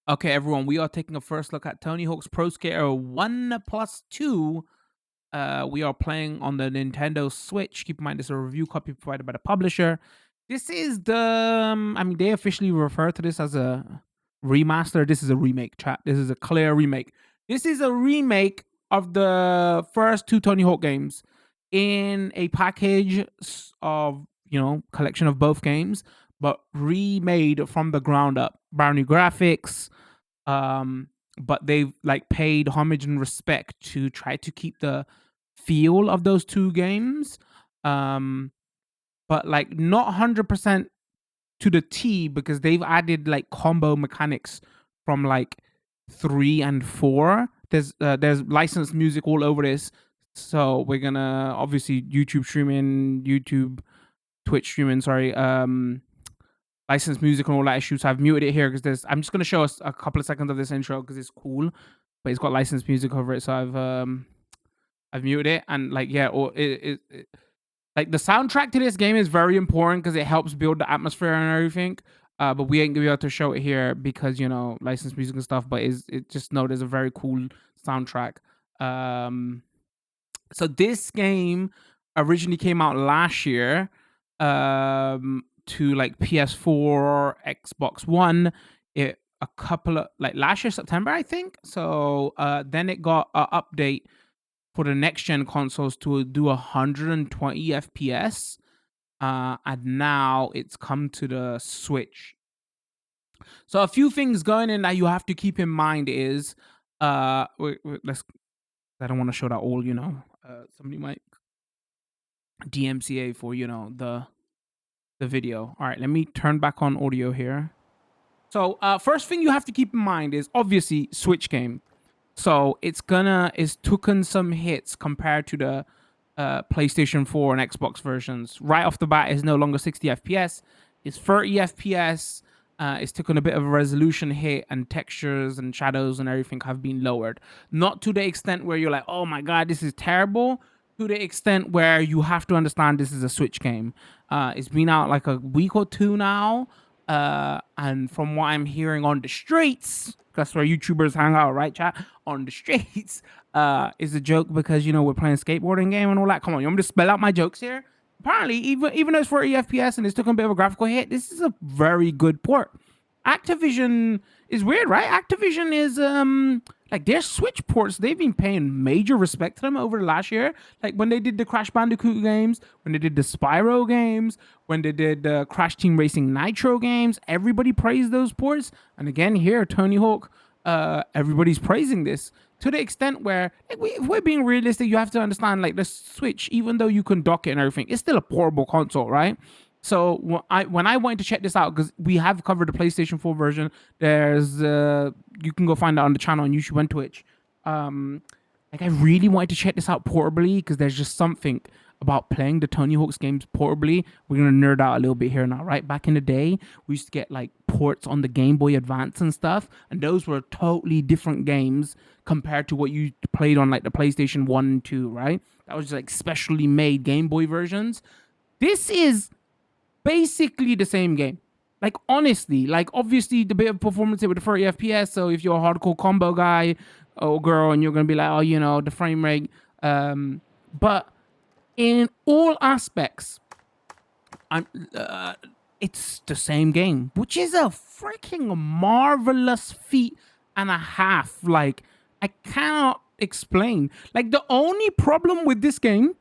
Okay, everyone, we are taking a first look at Tony Hawk's Pro Skater 1 plus 2. We are playing on the Nintendo Switch. Keep in mind, this is a review copy provided by the publisher. This is the, I mean, they officially refer to this as a remaster. This is a remake, chat. This is a clear remake. This is a remake of the first two Tony Hawk games in a package of, collection of both games, but remade from the ground up. Brand new graphics, um but they've like paid homage and respect to try to keep the feel of those two games, um but like not 100% to the T, because they've added like combo mechanics from like 3 and 4. There's licensed music all over this, so we're gonna obviously YouTube, Twitch streaming, sorry, licensed music and all that issue. So I've muted it here because I'm just gonna show us a couple of seconds of this intro because it's cool, but it's got licensed music over it. So I've muted it, and like, yeah, or like the soundtrack to this game is very important because it helps build the atmosphere and everything. But we ain't gonna be able to show it here because licensed music and stuff. But it just know there's a very cool soundtrack. So this game originally came out last year. To like PS4, Xbox One, it a couple of like last year September, I think. So then it got an update for the next gen consoles to do 120 FPS, and now it's come to the Switch. So a few things going in that you have to keep in mind is let's. I don't want to show that all. Somebody might DMCA for the video. All right, let me turn back on audio here. So first thing you have to keep in mind is obviously Switch game. So it's taken some hits compared to the PlayStation 4 and Xbox versions. Right off the bat, it's no longer 60 FPS. It's 30 FPS. It's taken a bit of a resolution hit, and textures and shadows and everything have been lowered. Not to the extent where you're like, oh my god, this is terrible. To the extent where you have to understand this is a Switch game. It's been out like a week or two now. And from what I'm hearing on the streets, that's where YouTubers hang out, right, chat? On the streets, is a joke because we're playing skateboarding game and all that. Come on, you want me to spell out my jokes here? Apparently, even though it's 40 FPS and it's taken a bit of a graphical hit, this is a very good port. Activision is weird, right? Activision is like their Switch ports, they've been paying major respect to them over the last year. Like when they did the Crash Bandicoot games, when they did the Spyro games, when they did the Crash Team Racing Nitro games, everybody praised those ports. And again, here, Tony Hawk, everybody's praising this to the extent where, like, if we're being realistic, you have to understand, like, the Switch, even though you can dock it and everything, it's still a portable console, right? So when I wanted to check this out, because we have covered the PlayStation 4 version, there's you can go find it on the channel on YouTube and Twitch. Like, I really wanted to check this out portably because there's just something about playing the Tony Hawk's games portably. We're gonna nerd out a little bit here now, right? Back in the day, we used to get like ports on the Game Boy Advance and stuff, and those were totally different games compared to what you played on like the PlayStation 1 and 2, right? That was just like specially made Game Boy versions. This is basically the same game. Like, honestly, like, obviously the bit of performance here with the 30 FPS. So if you're a hardcore combo guy or girl, and you're gonna be like, oh, the frame rate, but in all aspects, it's the same game, which is a freaking marvelous feat and a half. Like, I cannot explain. Like, the only problem with this game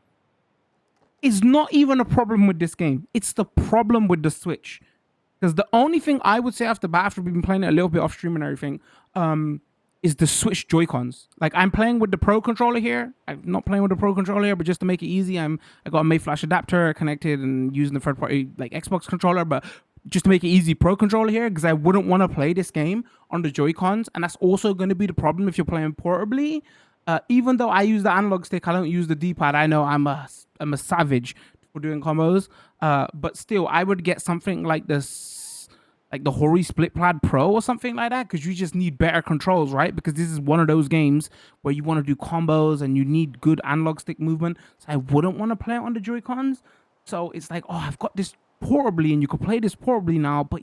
is not even a problem with this game. It's the problem with the Switch. Because the only thing I would say after we've been playing it a little bit off stream and everything, is the Switch Joy-Cons. Like, I'm playing with the Pro controller here. I'm not playing with the Pro controller here, but just to make it easy, I got a May Flash adapter connected and using the third-party like Xbox controller, but just to make it easy, Pro controller here, because I wouldn't want to play this game on the Joy-Cons, and that's also going to be the problem if you're playing portably. Even though I use the analog stick, I don't use the D-pad. I know I'm a savage for doing combos, but still, I would get something like this, like the Hori Split Pad Pro or something like that, because you just need better controls, right? Because this is one of those games where you want to do combos and you need good analog stick movement. So I wouldn't want to play it on the Joy-Cons. So it's like, oh, I've got this portably, and you could play this portably now, but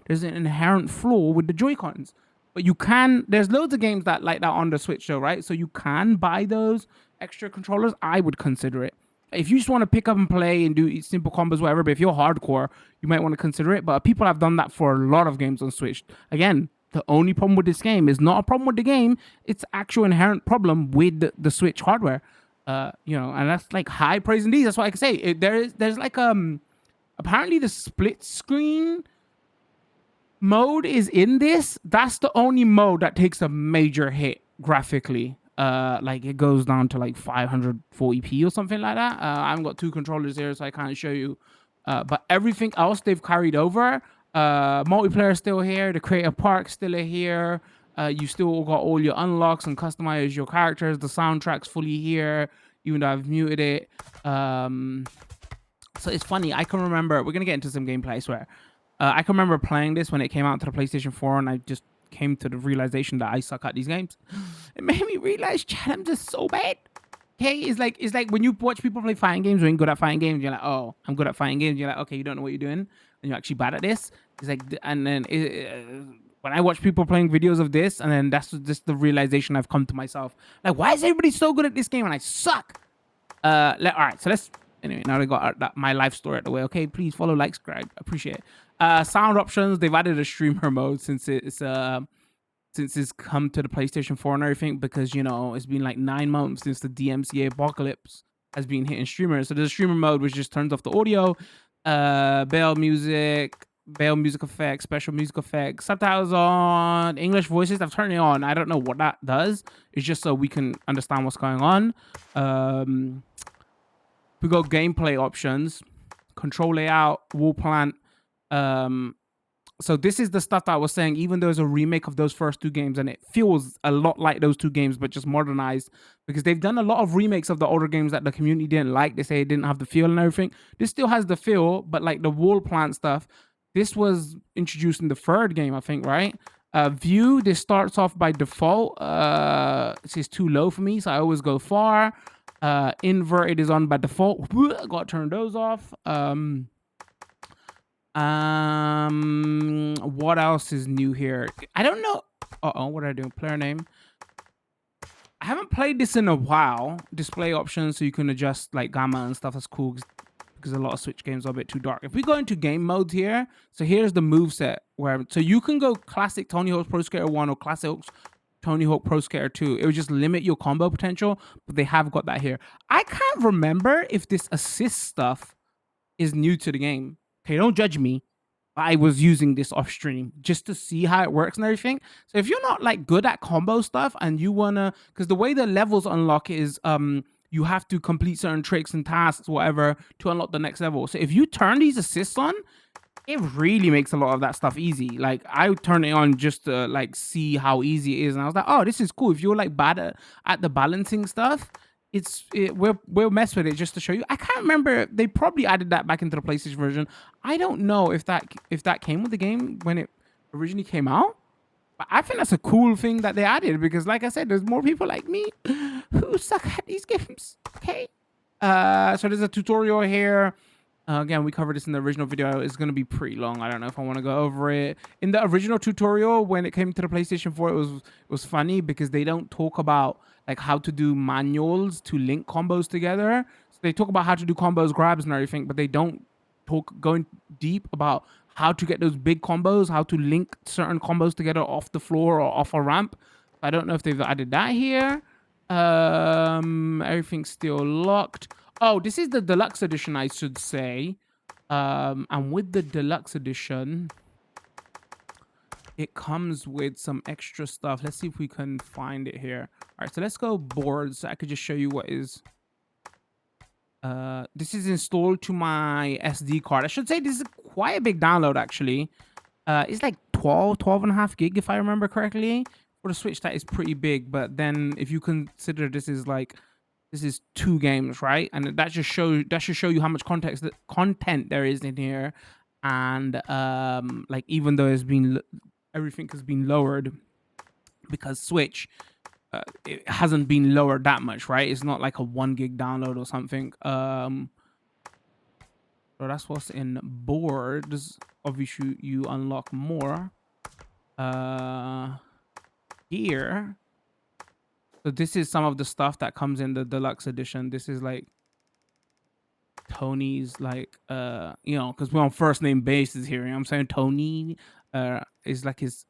there's an inherent flaw with the Joy-Cons. But you can, there's loads of games that like that on the Switch though, right? So you can buy those extra controllers. I would consider it. If you just want to pick up and play and do simple combos, whatever, but if you're hardcore, you might want to consider it. But people have done that for a lot of games on Switch. Again, the only problem with this game is not a problem with the game. It's actual inherent problem with the Switch hardware. And that's like high praise indeed. That's what I can say. There's like apparently the split screen mode is in this. That's the only mode that takes a major hit graphically. Like it goes down to like 540p or something like that. I haven't got two controllers here, so I can't show you. But everything else they've carried over. Multiplayer still here. The creative park still here. You still got all your unlocks and customize your characters. The soundtrack's fully here, even though I've muted it. So it's funny. I can remember. We're gonna get into some gameplay, I swear. I can remember playing this when it came out to the PlayStation 4, and I just came to the realization that I suck at these games. It made me realize, Chad, I'm just so bad. Okay, it's like when you watch people play fighting games, when you're good at fighting games, you're like, oh, I'm good at fighting games. You're like, okay, you don't know what you're doing, and you're actually bad at this. It's like, and then when I watch people playing videos of this, and then that's just the realization I've come to myself. Like, why is everybody so good at this game and I suck? All right, so let's. Anyway, now they got my life story out the way. Okay, please follow, like, subscribe. Appreciate it. Sound options. They've added a streamer mode since it's come to the PlayStation 4 and everything, because it's been like 9 months since the DMCA apocalypse has been hitting streamers. So there's a streamer mode which just turns off the audio, Bell music effects, special music effects, subtitles on, English voices. I've turned it on. I don't know what that does. It's just so we can understand what's going on. We got gameplay options, control layout, wall plant. So this is the stuff that I was saying. Even though it's a remake of those first two games, and it feels a lot like those two games, but just modernized, because they've done a lot of remakes of the older games that the community didn't like. They say it didn't have the feel and everything. This still has the feel, but like the wall plant stuff, this was introduced in the third game, I think, right? View, this starts off by default. This is too low for me, so I always go far. Inverted is on by default. Got to turn those off. What else is new here? I don't know. What did I do? Player name. I haven't played this in a while. Display options, so you can adjust like gamma and stuff. That's cool because a lot of Switch games are a bit too dark. If we go into game modes here, so here's the moveset so you can go classic Tony Hawk's Pro Skater 1 or classic Tony Hawk Pro Skater 2. It would just limit your combo potential, but they have got that here. I can't remember if this assist stuff is new to the game. Okay, don't judge me. I was using this off stream just to see how it works and everything. So if you're not like good at combo stuff and you wanna, because the way the levels unlock is you have to complete certain tricks and tasks, whatever, to unlock the next level. So if you turn these assists on, it really makes a lot of that stuff easy. Like I would turn it on just to like see how easy it is, and I was like, oh, this is cool. If you're like bad at the balancing stuff, we'll mess with it just to show you. I can't remember. They probably added that back into the PlayStation version. I don't know if that came with the game when it originally came out. But I think that's a cool thing that they added, because like I said, there's more people like me who suck at these games. Okay. So there's a tutorial here. Again, we covered this in the original video. It's going to be pretty long. I don't know if I want to go over it. In the original tutorial, when it came to the PlayStation 4, it was funny because they don't talk about like how to do manuals to link combos together. So they talk about how to do combos, grabs, and everything, but they don't going deep about how to get those big combos, how to link certain combos together off the floor or off a ramp. I don't know if they've added that here. Everything's still locked. Oh, this is the deluxe edition, I should say. And with the deluxe edition, it comes with some extra stuff. Let's see if we can find it here. All right, so let's go boards. So I could just show you what is. This is installed to my SD card. I should say this is quite a big download, actually. It's like 12 and a half gig, if I remember correctly. For the Switch, that is pretty big. But then if you consider this is 2 games, right? And that should show you how much content there is in here. And like even though everything has been lowered, because Switch it hasn't been lowered that much, right? It's not like a 1 gig download or something. So that's what's in boards. Obviously you unlock more. here, so this is some of the stuff that comes in the deluxe edition. This is like Tony's, like, you know, because we're on first name basis here. You know what I'm saying? Tony is like his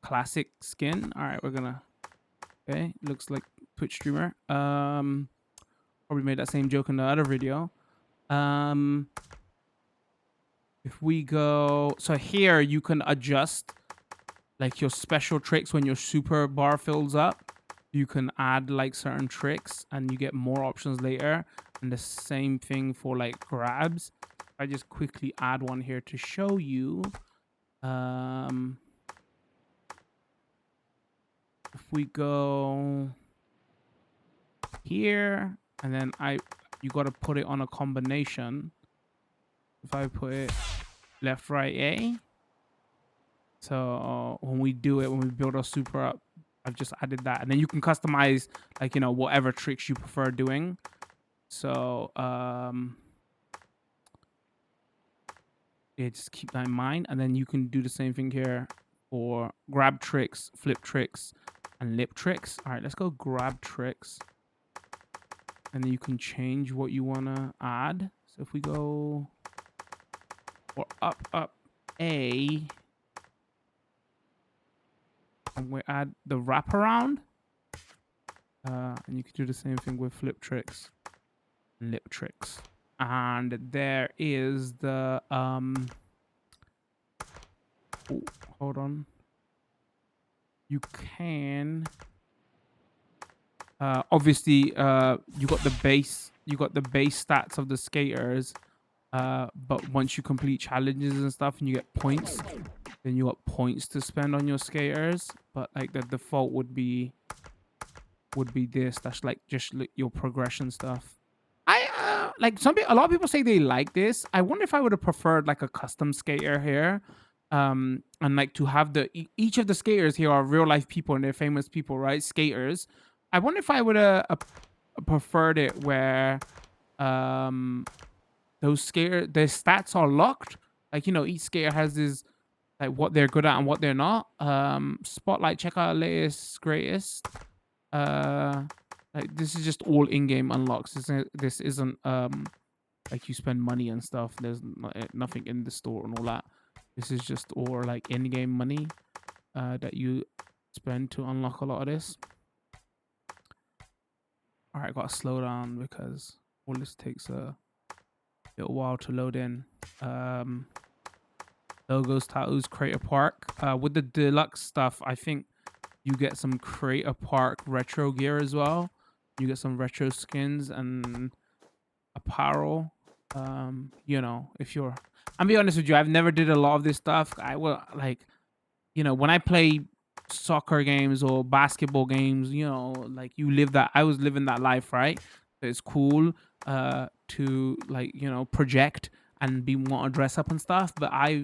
classic skin. All right, we're gonna, okay, looks like Twitch streamer. Probably made that same joke in the other video. If we go, so here you can adjust like your special tricks when your super bar fills up. You can add like certain tricks and you get more options later. And the same thing for like grabs. I just quickly add one here to show you. If we go here, and then you got to put it on a combination. If I put it left, right, A. So when we do it, when we build our super up, I've just added that. And then you can customize, like, you know, whatever tricks you prefer doing. So yeah, just keep that in mind. And then you can do the same thing here for grab tricks, flip tricks, and lip tricks. All right, let's go grab tricks. And then you can change what you want to add. So if we go for up, A, and we add the wraparound. And you can do the same thing with flip tricks, lip tricks. And there is the oh, hold on. You can obviously you got the base stats of the skaters, but once you complete challenges and stuff and you get points, then you got points to spend on your skaters. But like the default would be this. That's like just your progression stuff. I like a lot of people say they like this. I wonder if I would have preferred like a custom skater here, and like to have each of the skaters here are real life people and they're famous people, right? Skaters. I wonder if I would have preferred it where those skater, their stats are locked. Like, you know, each skater has this, like, what they're good at and what they're not. Spotlight, check out latest, greatest. Like, this is just all in-game unlocks. This isn't like you spend money and stuff. There's nothing in the store and all that. This is just all like in-game money that you spend to unlock a lot of this. All right, gotta slow down because all this takes a little while to load in. Logos, tattoos, Creator Park. With the deluxe stuff, I think you get some Creator Park retro gear as well. You get some retro skins and apparel. You know, if you're, I'll be honest with you, I've never did a lot of this stuff. I will, like, you know, when I play soccer games or basketball games, you know, like you live that, I was living that life, right? It's cool to, like, you know, project and want to dress up and stuff, but I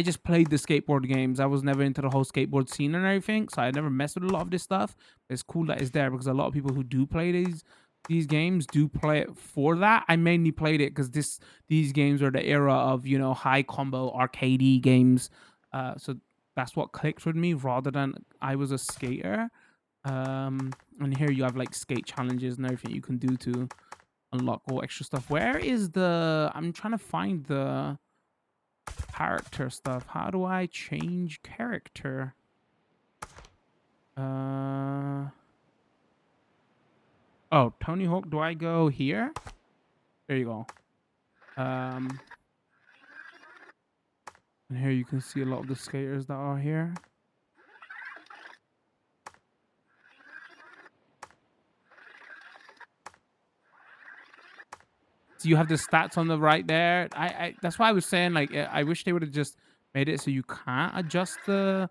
just played the skateboard games. I was never into the whole skateboard scene and everything, so I never messed with a lot of this stuff. It's cool that it's there because a lot of people who do play these games do play it for that. I mainly played it because these games are the era of, you know, high combo arcadey games. So that's what clicked with me rather than I was a skater. And here you have like skate challenges and everything you can do to unlock all extra stuff. Where is I'm trying to find the character stuff. How do I change character? Oh, Tony Hawk. Do I go here? There you go. And here you can see a lot of the skaters that are here. So you have the stats on the right there. That's why I was saying, like, I wish they would have just made it so you can't adjust the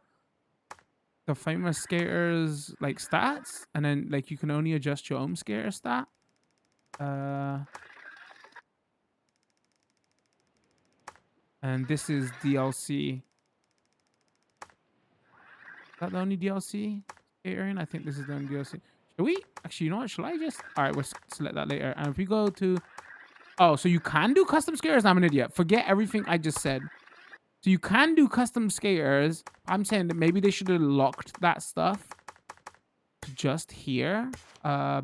famous skaters like stats, and then like you can only adjust your own skater stat. And this is DLC. Is that the only DLC catering? I think this is the only DLC. Should we actually, you know what? Shall I just, all right, we'll select that later. And if we go to, oh, so you can do custom skaters? I'm an idiot. Forget everything I just said. So you can do custom skaters. I'm saying that maybe they should have locked that stuff just here. All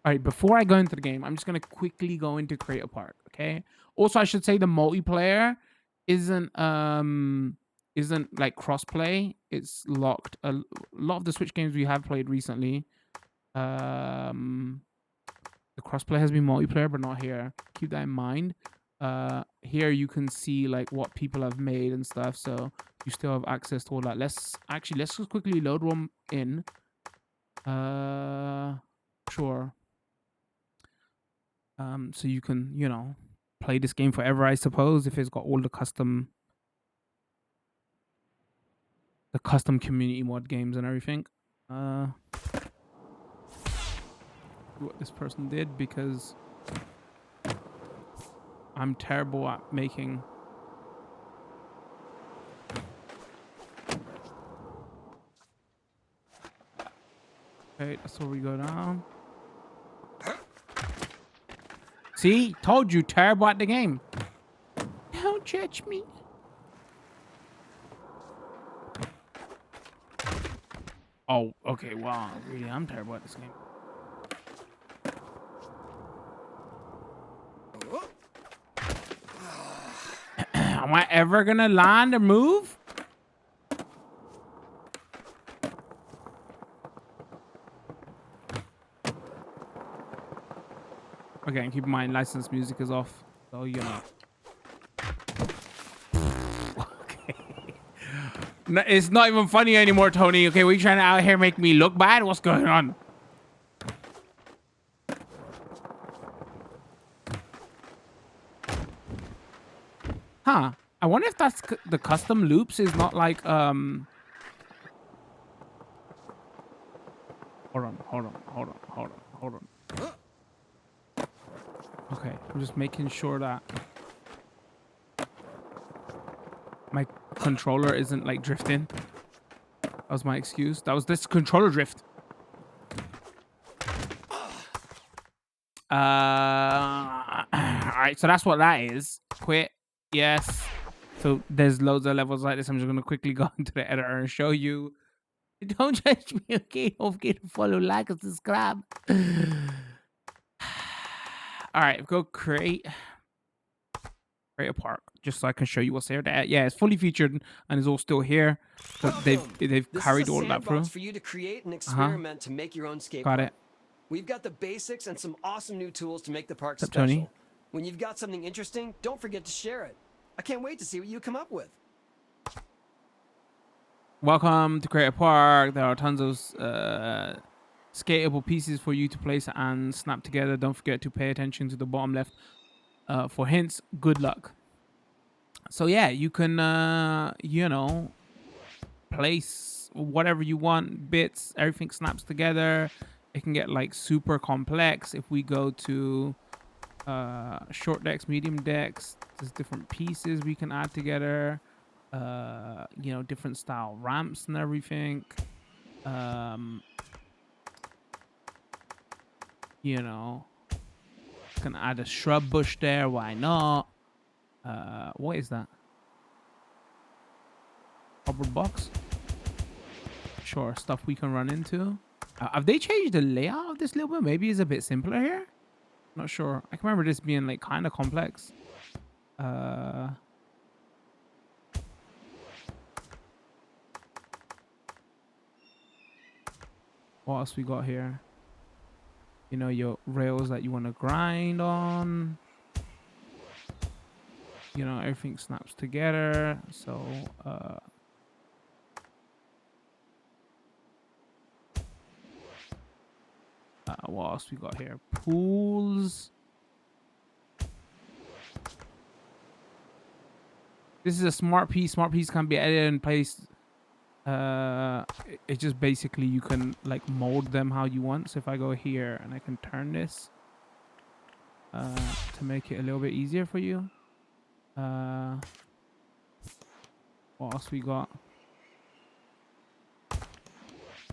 right, before I go into the game, I'm just gonna quickly go into Creator Park. Okay. Also, I should say the multiplayer isn't like crossplay. It's locked. A lot of the Switch games we have played recently, the crossplay has been multiplayer, but not here. Keep that in mind. Here you can see like what people have made and stuff, so you still have access to all that. Let's just quickly load one in. Sure. So you can, play this game forever, I suppose, if it's got all the custom community mod games and everything. What this person did, because I'm terrible at making. Okay, that's where we go down. See? Told you, terrible at the game. Don't judge me. Oh, okay, wow. Really, I'm terrible at this game. Am I ever gonna land or move? Okay, and keep in mind, licensed music is off, so you know. Okay. No, it's not even funny anymore, Tony. Okay, we trying to out here make me look bad? What's going on? Huh. I wonder if that's the custom loops is not like, Hold on. Okay, I'm just making sure that my controller isn't like drifting. That was my excuse. That was this controller drift. All right, so that's what that is. Quit. Yes. So there's loads of levels like this. I'm just gonna quickly go into the editor and show you. Don't judge me, okay? Don't forget to follow, like, and subscribe. All right, go create a park just so I can show you what's there. Yeah, it's fully featured and is all still here. So they've carried all that through. For you to create and experiment to make your own skate Got park. it. We've got the basics and some awesome new tools to make the park What's up, special. Tony? When you've got something interesting, don't forget to share it. I can't wait to see what you come up with. Welcome to Creator Park. There are tons of skatable pieces for you to place and snap together. Don't forget to pay attention to the bottom left for hints. Good luck. So yeah, you can place whatever you want, bits, everything snaps together. It can get like super complex. If we go to short decks, medium decks, there's different pieces we can add together. Different style ramps and everything. Can add a shrub bush there. Why not? What is that? Cardboard box? Sure, stuff we can run into. Have they changed the layout of this little bit? Maybe it's a bit simpler here. Not sure. I can remember this being like kind of complex. What else we got here? Your rails that you want to grind on. Everything snaps together. So, what else we got here? Pools. This is a smart piece. Smart piece can be edited and placed. It just basically you can like mold them how you want. So if I go here and I can turn this to make it a little bit easier for you. What else we got?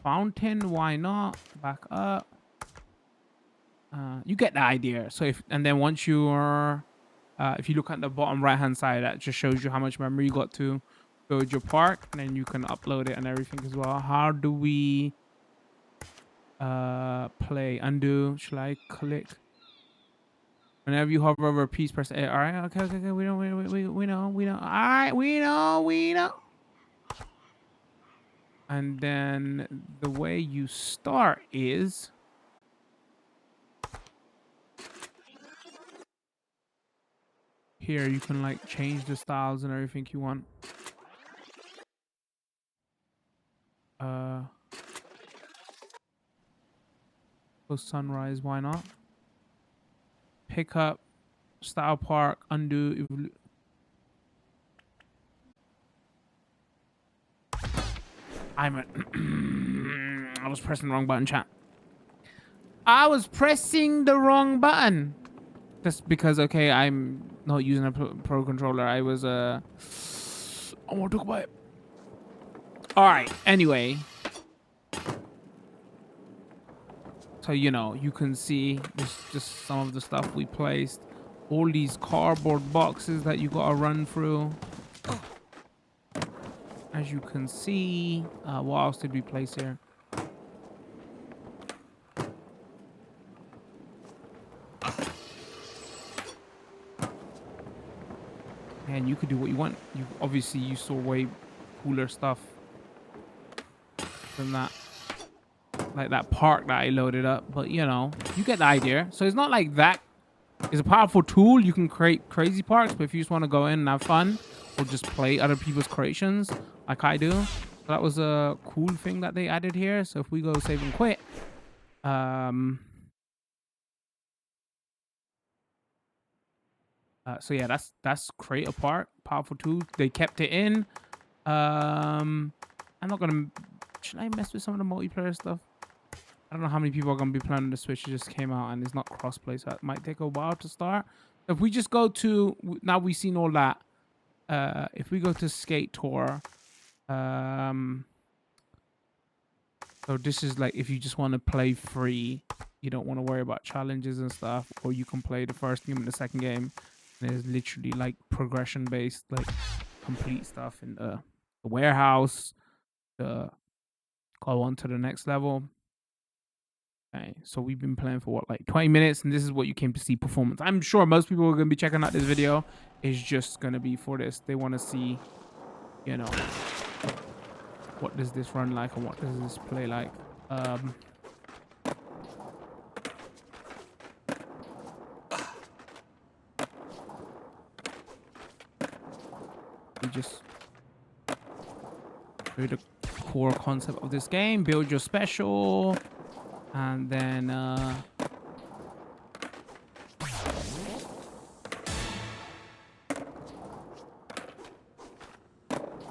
Fountain, why not? Back up. You get the idea. So and then once you're If you look at the bottom right hand side, that just shows you how much memory you got to build your park, and then you can upload it and everything as well. How do we play? Undo. Shall I click? Whenever you hover over a piece, press A. All right. Okay. We know. We know. All right. We know. And then the way you start is here. You can like change the styles and everything you want. Post sunrise. Why not? Pick up, style park, undo. I was pressing the wrong button, chat. I was pressing the wrong button. Just because, okay, I'm not using a pro controller. I was, I want to talk about it. All right. Anyway. So, you know, you can see this, just some of the stuff we placed. All these cardboard boxes that you got to run through. As you can see, what else did we place here? And you could do what you want. You obviously you saw way cooler stuff than that, like that park that I loaded up. But you know, you get the idea. So it's not like that is a powerful tool. You can create crazy parks, but if you just want to go in and have fun or just play other people's creations, like I do, so that was a cool thing that they added here. So if we go save and quit, so yeah, that's create a park, powerful tool. They kept it in. I'm not gonna. Should I mess with some of the multiplayer stuff? I don't know how many people are gonna be playing on the Switch. It just came out and it's not crossplay, so it might take a while to start. If we just go to now, we've seen all that. If we go to Skate Tour, so this is like if you just want to play free, you don't want to worry about challenges and stuff, or you can play the first game and the second game. And there's literally like progression based, like complete stuff in the warehouse to go on to the next level. Okay, so we've been playing for what, like 20 minutes, and this is what you came to see performance. I'm sure most people are going to be checking out this video is just going to be for this. They want to see, you know, what does this run like and what does this play like. We just do the core concept of this game, build your special, and then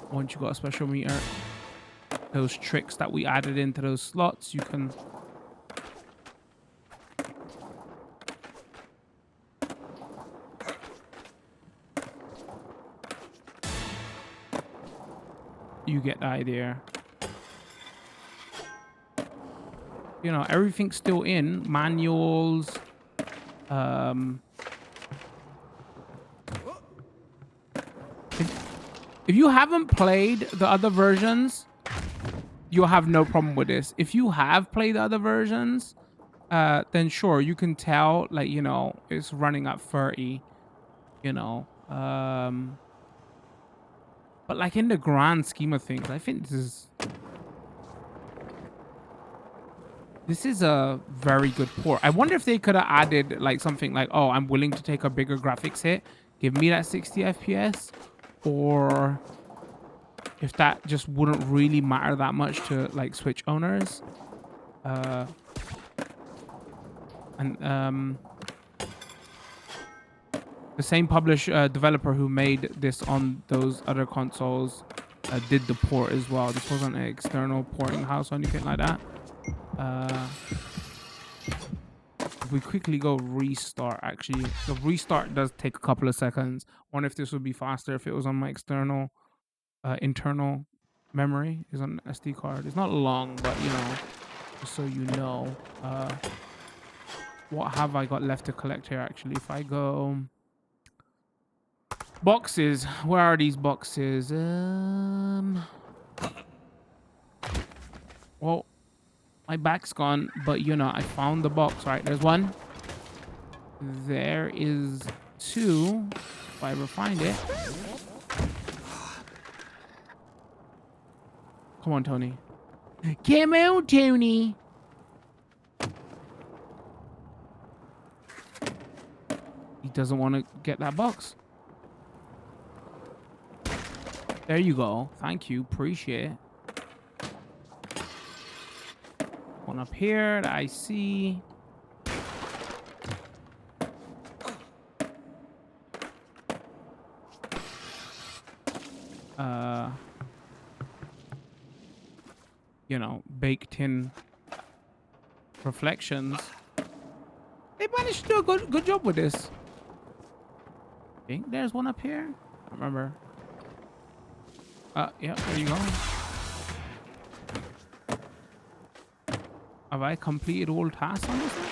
once you got a special meter, those tricks that we added into those slots, you can get the idea. You know, everything's still in manuals. If you haven't played the other versions, you'll have no problem with this. If you have played the other versions, then sure, you can tell, like, you know, it's running at 30, you know. But like in the grand scheme of things, I think this is a very good port. I wonder if they could have added like something like, oh, I'm willing to take a bigger graphics hit, give me that 60 FPS, or if that just wouldn't really matter that much to like Switch owners. The same developer who made this on those other consoles did the port as well. This wasn't an external porting house or anything like that. If we quickly go restart, actually, the restart does take a couple of seconds. I wonder if this would be faster if it was on my external, internal memory. Is on an SD card. It's not long, but you know, just so you know. What have I got left to collect here? Actually, if I go Boxes. Where are these boxes? Well, my back's gone, but you know, I found the box. Right, there's one. There is two. If I ever find it. Come on, Tony. Come on, Tony. He doesn't want to get that box. There you go. Thank you. Appreciate it. One up here that I see. You know, baked in reflections. They managed to do a good job with this. I think there's one up here. I don't remember. Yeah, there you go. Have I completed all tasks on this thing?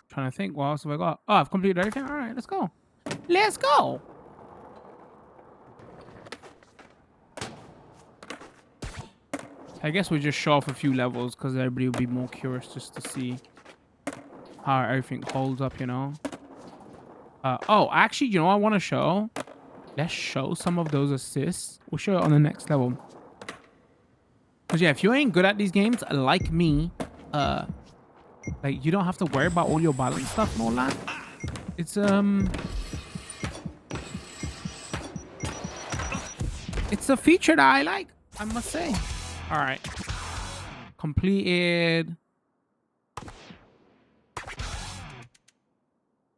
Trying to think, what else have I got? Oh, I've completed everything. All right, let's go. Let's go. I guess we'll just show off a few levels because everybody will be more curious just to see how everything holds up, you know. Oh, actually, you know what I want to show? Let's show some of those assists. We'll show it on the next level. Because yeah, if you ain't good at these games, like me, like you don't have to worry about all your balance stuff and all that. It's a feature that I like, I must say. All right, completed.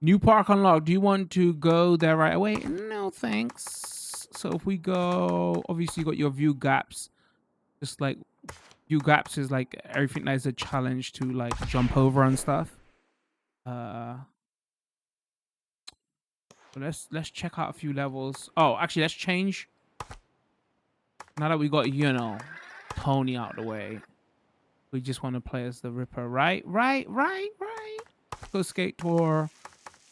New park unlocked. Do you want to go there right away? No, thanks. So if we go, obviously you got your view gaps. Just like view gaps is like everything that is a challenge to like jump over and stuff. So let's check out a few levels. Oh, actually, let's change. Now that we got, you know, Tony out of the way, we just want to play as the Ripper, right? Right. Go skate tour.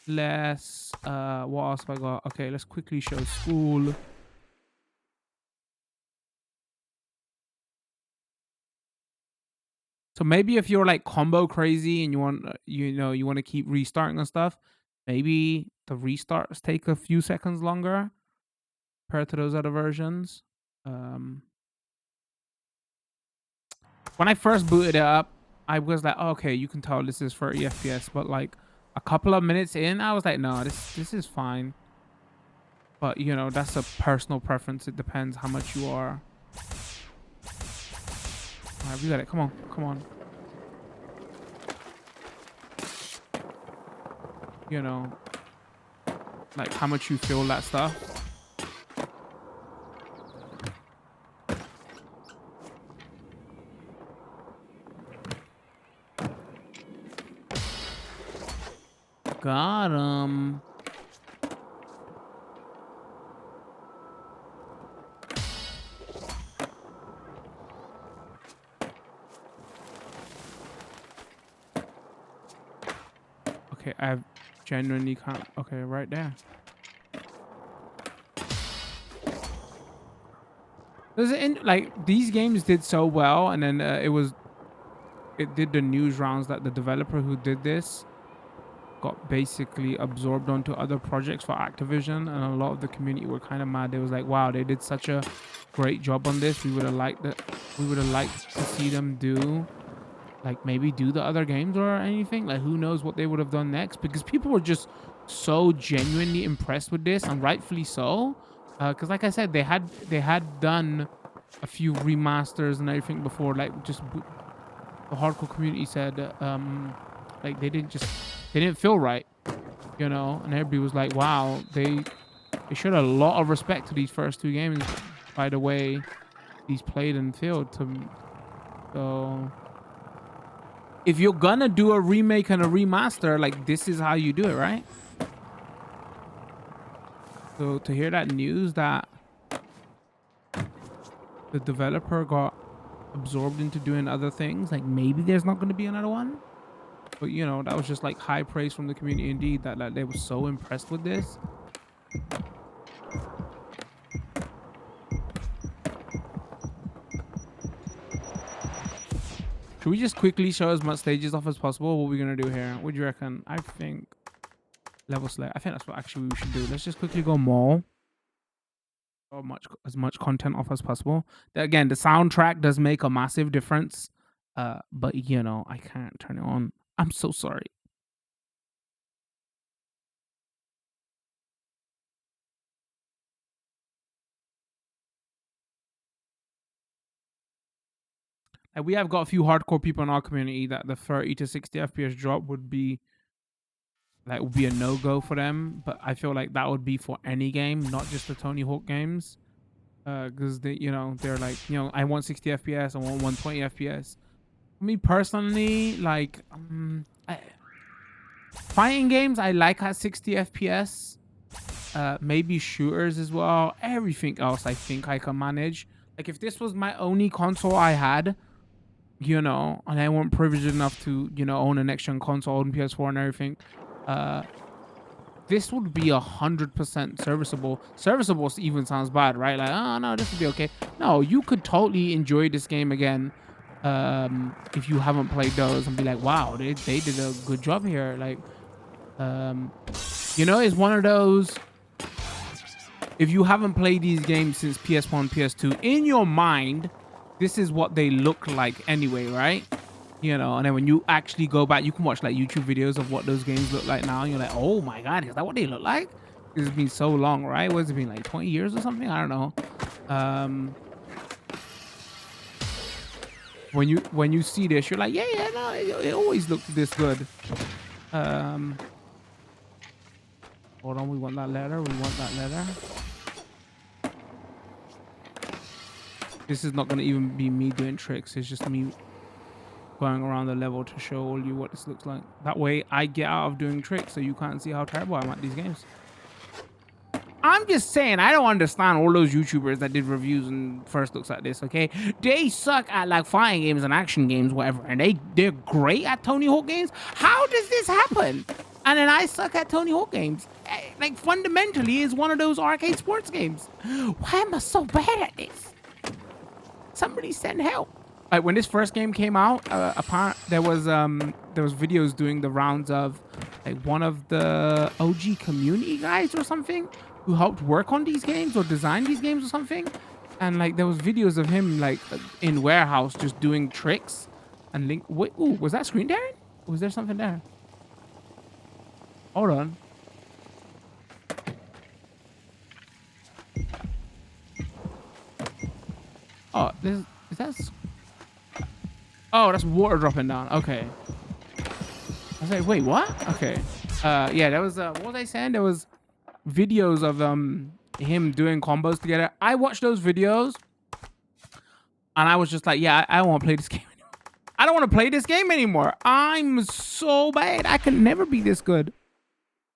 Let's what else have I got? Okay, let's quickly show school. So maybe if you're like combo crazy and you want, you want to keep restarting and stuff, maybe the restarts take a few seconds longer compared to those other versions. When I first booted it up, I was like, oh, okay, you can tell this is 30 FPS, but like a couple of minutes in, I was like, no, this is fine. But you know, that's a personal preference. It depends how much you are. All right, we got it. Come on. You know, like how much you feel that stuff. Got him. Okay, I genuinely can't. Okay, right there. Like these games did so well, and then it did the news rounds that the developer who did this got basically absorbed onto other projects for Activision, and a lot of the community were kind of mad. They was like, wow, they did such a great job on this. We would have liked to see them do like maybe do the other games or anything. Like who knows what they would have done next, because people were just so genuinely impressed with this, and rightfully so. Because like I said, they had done a few remasters and everything before. Like just the hardcore community said like they didn't feel right, you know, and everybody was like, wow, they showed a lot of respect to these first two games by the way these played and felt to me. So if you're gonna do a remake and a remaster, like this is how you do it, right? So to hear that news that the developer got absorbed into doing other things, like maybe there's not going to be another one. But you know, that was just like high praise from the community indeed, that like they were so impressed with this. Should we just quickly show as much stages off as possible? What are we gonna do here? What do you reckon? I think level select. I think that's what actually we should do. Let's just quickly go mall. Or as much content off as possible. Again, the soundtrack does make a massive difference. But you know, I can't turn it on. I'm so sorry. Like, we have got a few hardcore people in our community that the 30 to 60 FPS drop would be a no-go for them. But I feel like that would be for any game, not just the Tony Hawk games. Because they, you know, they're like, you know, I want 60 FPS, I want 120 FPS. Me personally, like, fighting games I like at 60 FPS. Maybe shooters as well. Everything else I think I can manage. Like, if this was my only console I had, you know, and I weren't privileged enough to, you know, own a next gen console, own PS4 and everything, this would be 100% serviceable. Serviceable even sounds bad, right? Like, oh no, this would be okay. No, you could totally enjoy this game again, if you haven't played those, and be like, wow, they did a good job here. Like, you know, it's one of those, if you haven't played these games since PS1, PS2, in your mind, this is what they look like anyway, right? You know, and then when you actually go back, you can watch like YouTube videos of what those games look like now, and you're like, oh my god, is that what they look like? It's been so long, right? What's it been, like 20 years or something? I don't know. When you see this, you're like, yeah, no, it always looked this good. Hold on, we want that letter. This is not gonna even be me doing tricks. It's just me going around the level to show all you what this looks like. That way I get out of doing tricks so you can't see how terrible I'm at these games. I'm just saying, I don't understand all those YouTubers that did reviews and first looks at this, okay? They suck at like fighting games and action games, whatever, and they're great at Tony Hawk games. How does this happen? And then I suck at Tony Hawk games. Like, fundamentally, it's one of those arcade sports games. Why am I so bad at this? Somebody send help. Like, when this first game came out, there was videos doing the rounds of like one of the OG community guys or something who helped work on these games or design these games or something, and like there was videos of him like in warehouse just doing tricks and link. Wait, ooh, was that screen tearing? Was there something there? Hold on. Oh, is that? Oh, that's water dropping down. Okay. I was like, wait, what? Okay. Yeah, there was what was I saying? There was videos of him doing combos together. I watched those videos and I was just like, yeah, I don't want to play this game anymore. I don't want to play this game anymore. I'm so bad. I can never be this good.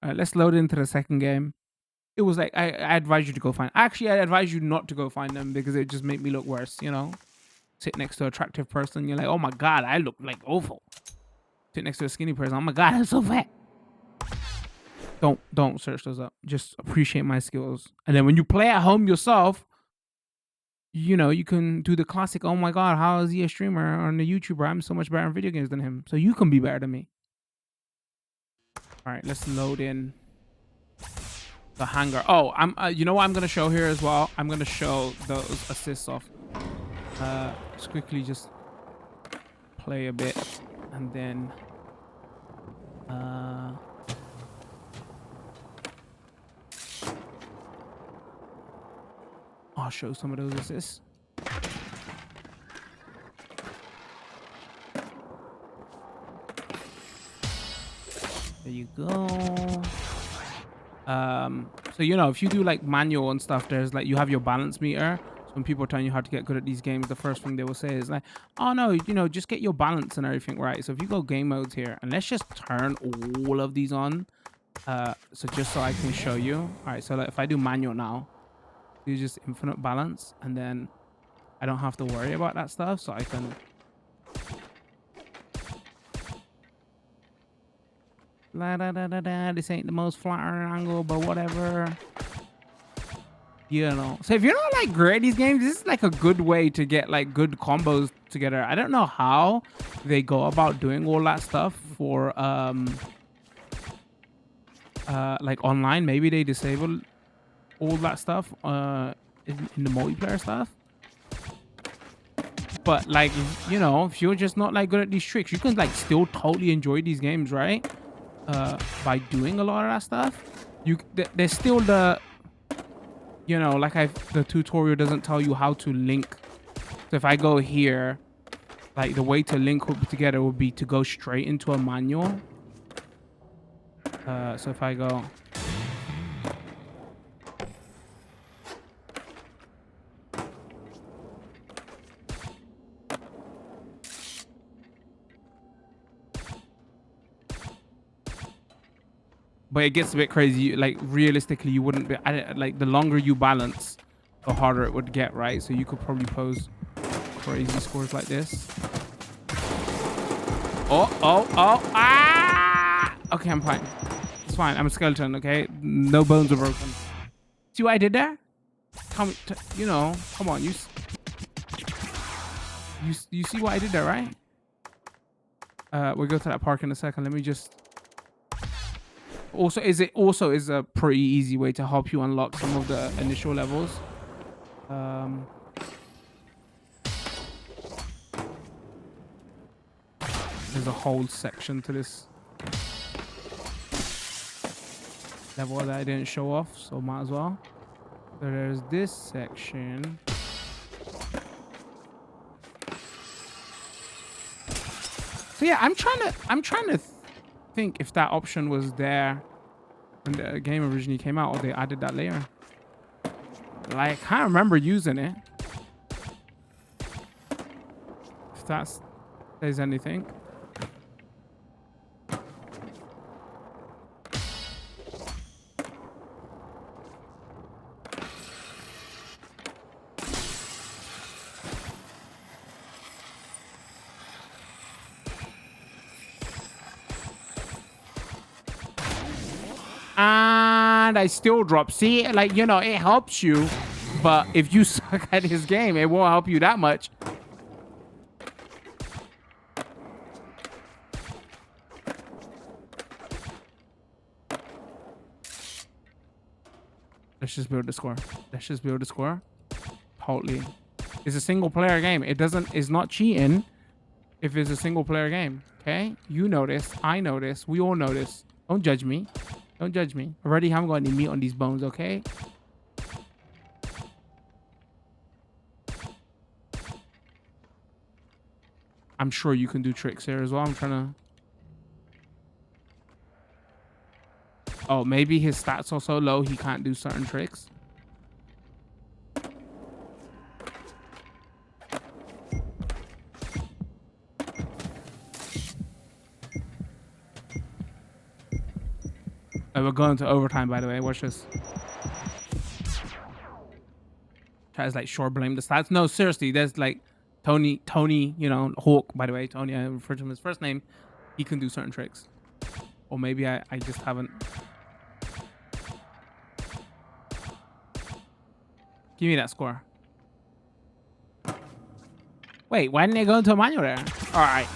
All right, let's load into the second game. It was like, I advise you to go find. Actually, I advise you not to go find them because it just made me look worse, you know? Sit next to an attractive person, you're like, oh my god, I look like awful. Sit next to a skinny person, oh my god, I'm so fat. Don't search those up. Just appreciate my skills. And then when you play at home yourself, you know, you can do the classic, oh my god, how is he a streamer or a YouTuber? I'm so much better in video games than him. So you can be better than me. All right, let's load in the hangar. Oh, you know what I'm gonna show here as well? I'm gonna show those assists off. Let's quickly just play a bit and then I'll show some of those assists. There you go. So you know, if you do like manual and stuff, there's like you have your balance meter. When people are telling you how to get good at these games, the first thing they will say is like, oh no, you know, just get your balance and everything right. So if you go game modes here, and let's just turn all of these on. So just so I can show you. All right, so like if I do manual now, do just infinite balance, and then I don't have to worry about that stuff, so I can... La da da da da. This ain't the most flattering angle, but whatever. You know. So if you're not like great at these games, this is like a good way to get like good combos together. I don't know how they go about doing all that stuff for like online. Maybe they disable all that stuff in the multiplayer stuff. But like, you know, if you're just not like good at these tricks, you can like still totally enjoy these games, right? By doing a lot of that stuff. There's still the, you know, like the tutorial doesn't tell you how to link. So if I go here, like the way to link together would be to go straight into a manual. So if I go, but it gets a bit crazy. Like realistically, you wouldn't be like the longer you balance, the harder it would get, right? So you could probably pose crazy scores like this. Ah! Okay, I'm fine. It's fine. I'm a skeleton. Okay, no bones are broken. See what I did there? Tell me, you know, come on, you see what I did there, right? We'll go to that park in a second. Let me just. Also, is a pretty easy way to help you unlock some of the initial levels. There's a whole section to this level that I didn't show off, so might as well. So there's this section. So yeah, I'm trying to think if that option was there when the game originally came out, or they added that later. Like, I can't remember using it. If that says anything. And I still drop. See, like, you know, it helps you, but if you suck at this game, it won't help you that much. Let's just build the score. Let's just build the score. Totally. It's a single player game. It's not cheating if it's a single player game. Okay? You know this. I know this. We all know this. Don't judge me. Don't judge me. Already haven't got any meat on these bones, okay? I'm sure you can do tricks here as well. I'm trying to... Oh, maybe his stats are so low he can't do certain tricks. Oh, we're going to overtime, by the way. Watch this. Tries like sure blame the stats. No, seriously, there's like Tony, you know, Hawk, by the way. Tony, I refer to him as first name. He can do certain tricks. Or maybe I just haven't. Give me that score. Wait, why didn't they go into a manual there? All right,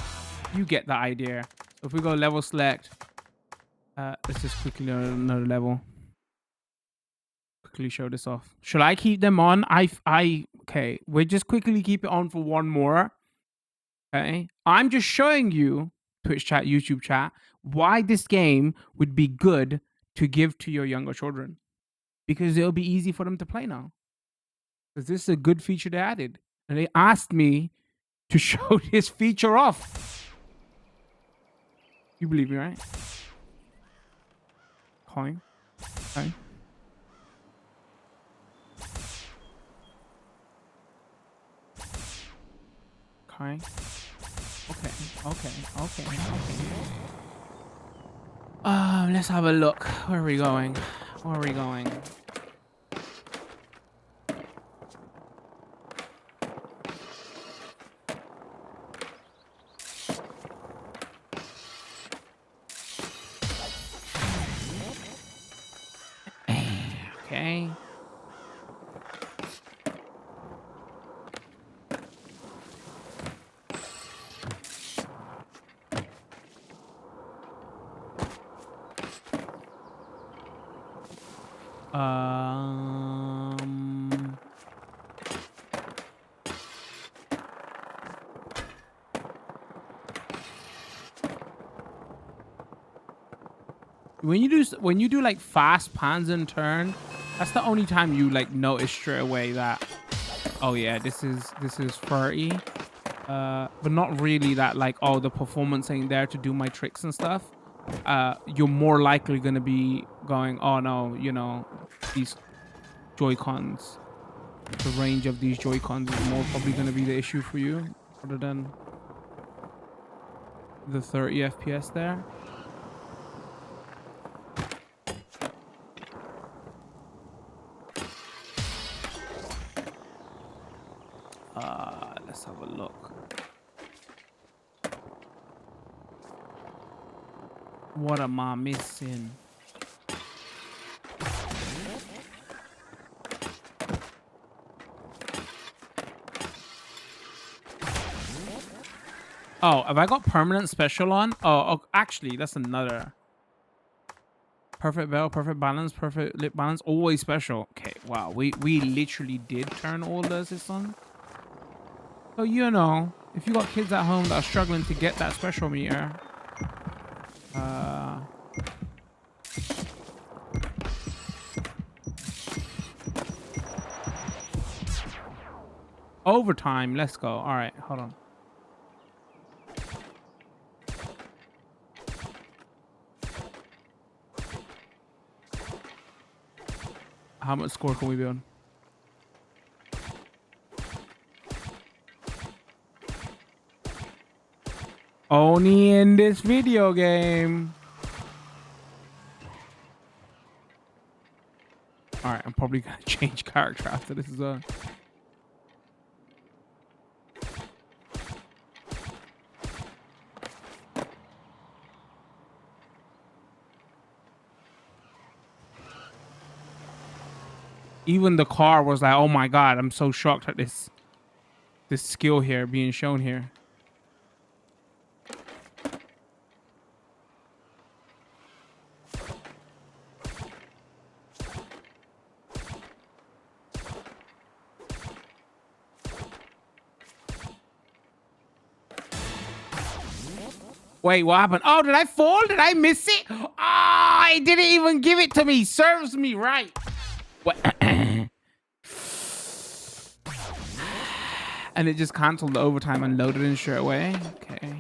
you get the idea. So if we go level select, let's just quickly learn another level. Quickly show this off. Should I keep them on? Okay. We'll just quickly keep it on for one more. Okay. I'm just showing you, Twitch chat, YouTube chat, why this game would be good to give to your younger children. Because it'll be easy for them to play now. Because this is a good feature they added. And they asked me to show this feature off. You believe me, right? Coin. Okay. Okay. Okay. Let's have a look. Where are we going? Where are we going? Okay. Um, when you do like fast pans and turn, that's the only time you like notice straight away that, oh yeah, this is 30. But not really that like, oh, the performance ain't there to do my tricks and stuff. You're more likely gonna be going, oh no, you know, these Joy-Cons, the range of these Joy-Cons is more probably gonna be the issue for you rather than the 30 FPS there. Let's have a look. What am I missing? Oh, have I got permanent special on? Oh, actually, that's another. Perfect bell, perfect balance, perfect lip balance, always special. Okay, wow, we literally did turn all the assists on. So, you know, if you got kids at home that are struggling to get that special meter, overtime, let's go. All right, hold on. How much score can we be on? Only in this video game. All right, I'm probably gonna change character after this as well. Even the car was like, oh my god, I'm so shocked at this skill here being shown here. Wait, what happened? Oh, did I fall? Did I miss it? Oh, I didn't even give it to me. Serves me right. What? And it just canceled the overtime and loaded in straight away. Okay.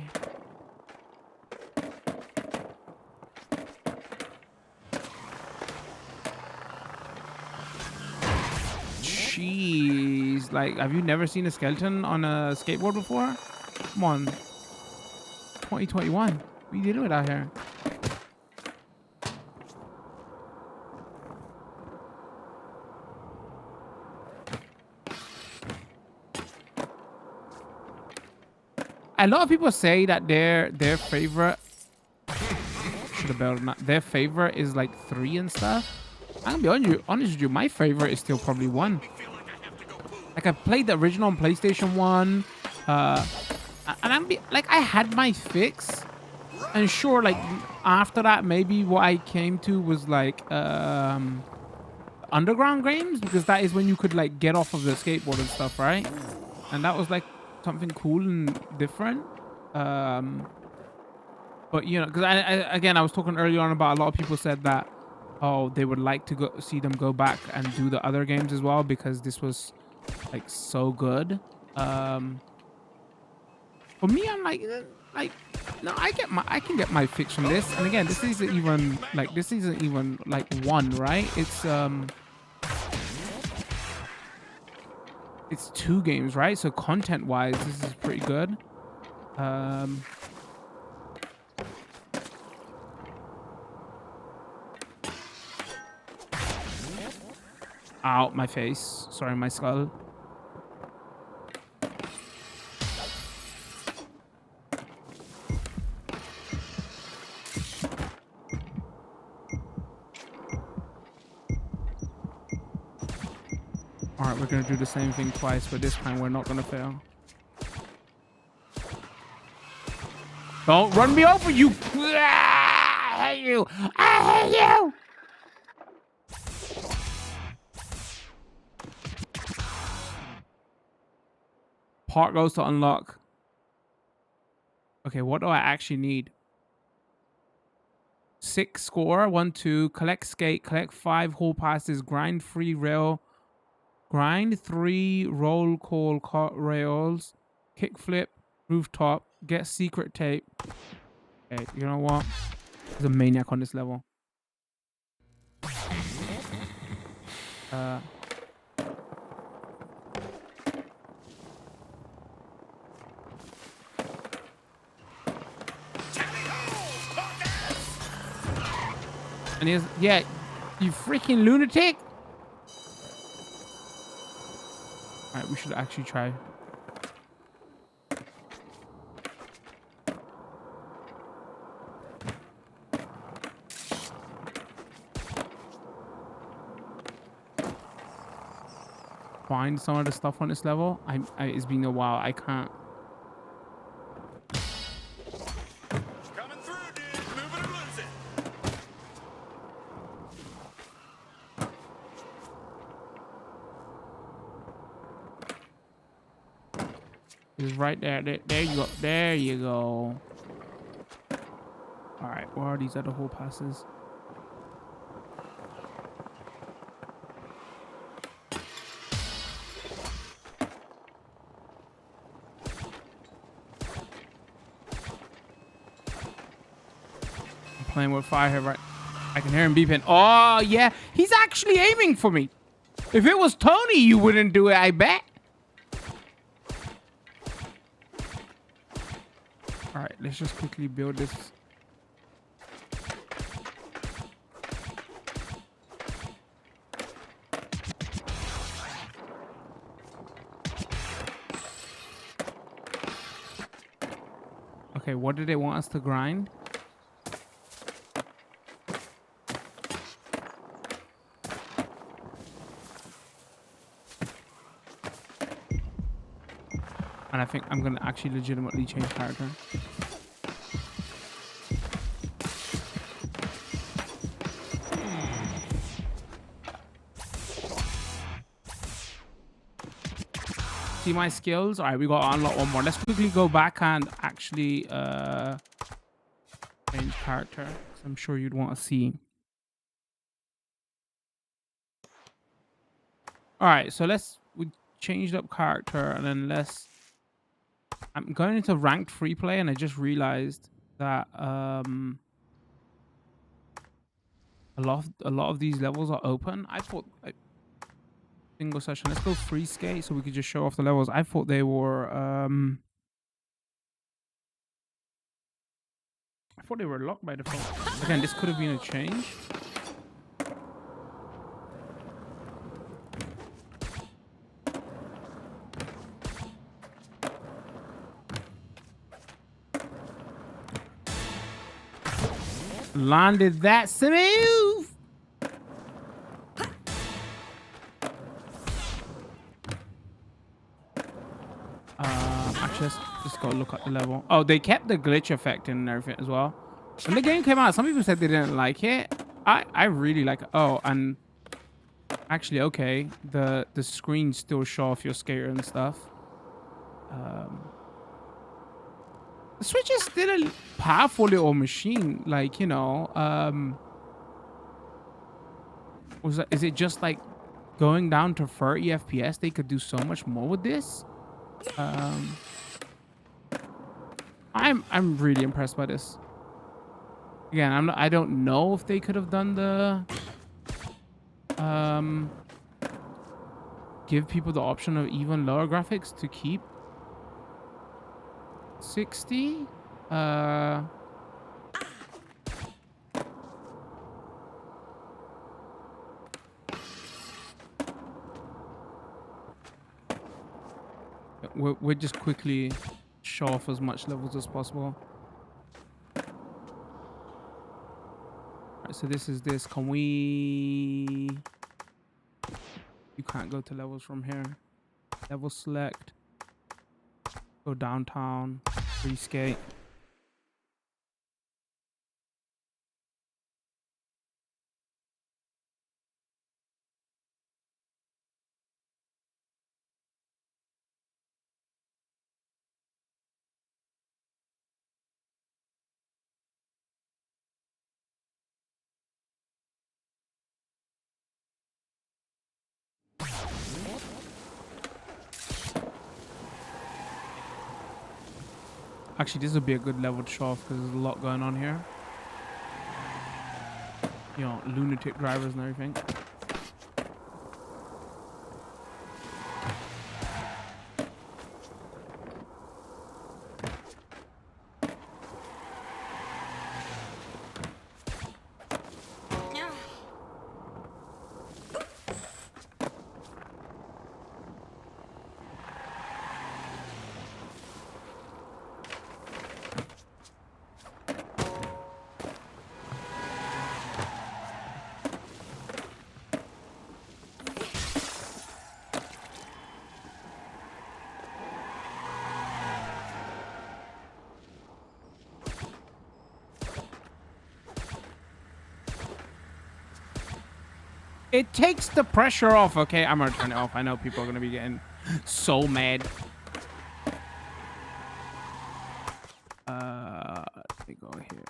Jeez. Like, have you never seen a skeleton on a skateboard before? Come on. 2021. What are you doing out here? A lot of people say that their favorite should have built not their favorite is like 3 and stuff. I'm gonna be honest with you, my favorite is still probably 1. Like I played the original on PlayStation 1, and I had my fix. And sure, like after that, maybe what I came to was like underground games, because that is when you could like get off of the skateboard and stuff, right? And that was like something cool and different. But you know, because I was talking earlier on about a lot of people said that, oh, they would like to see them go back and do the other games as well, because this was like so good. For me, I'm like no, I can get my fix from this. And again, this isn't even like 1, right? It's 2 games, right? So content wise, this is pretty good. Ow, my face. Sorry, my skull. All right, we're gonna do the same thing twice, but this time we're not gonna fail. Don't run me over, you! I hate you! I hate you! Part goes to unlock. Okay, what do I actually need? 6 score, 1, 2, collect skate, collect 5 hall passes, grind 3 rail, grind 3 roll call rails, kickflip, rooftop, get secret tape. Okay, you know what? There's a maniac on this level. And he's, yeah, you freaking lunatic. All right, we should actually try. Find some of the stuff on this level. It's been a while. I can't. Coming through, dude. Move it or lose it. It's right there. There you go. There you go. All right. Where are these other hall passes? I'm playing with fire here, right? I can hear him beeping. Oh, yeah. He's actually aiming for me. If it was Tony, you wouldn't do it, I bet. All right. Let's just quickly build this. Okay, what did they want us to grind? And I think I'm gonna actually legitimately change character. See my skills? All right, we got to unlock one more. Let's quickly go back and actually change character. 'Cause I'm sure you'd want to see. All right, so we changed up character and then I'm going into ranked free play and I just realized that a lot of these levels are open. I thought single session. Let's go free skate so we could just show off the levels. I thought they were locked by default. Again, this could have been a change. Landed that smooth. Actually, let's just go look at the level. Oh, they kept the glitch effect and everything as well. When the game came out, some people said they didn't like it. I really like it. Oh, and actually, okay, the screens still show off your skater and stuff. The Switch is still a powerful little machine. Like, you know, is it just like going down to 30 FPS? They could do so much more with this. I'm really impressed by this. Again, I don't know if they could have done the give people the option of even lower graphics to keep 60. We're just quickly show off as much levels as possible. Alright, so this is this. Can we You can't go to levels from here. Level select. Go downtown. Free skate. Actually, this would be a good level to show off because there's a lot going on here. You know, lunatic drivers and everything. It takes the pressure off. Okay, I'm gonna turn it off. I know people are gonna be getting so mad. Let me go here.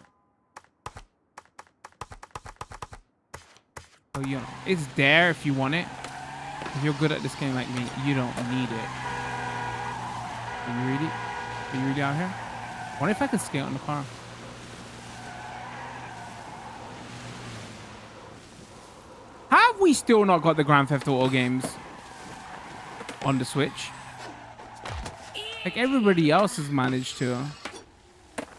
Oh, you know, it's there if you want it. If you're good at this game like me, you don't need it. Can you read it? Can you read it out here? I wonder if I can skate on the car. Have we still not got the Grand Theft Auto games on the Switch? Like everybody else has managed to.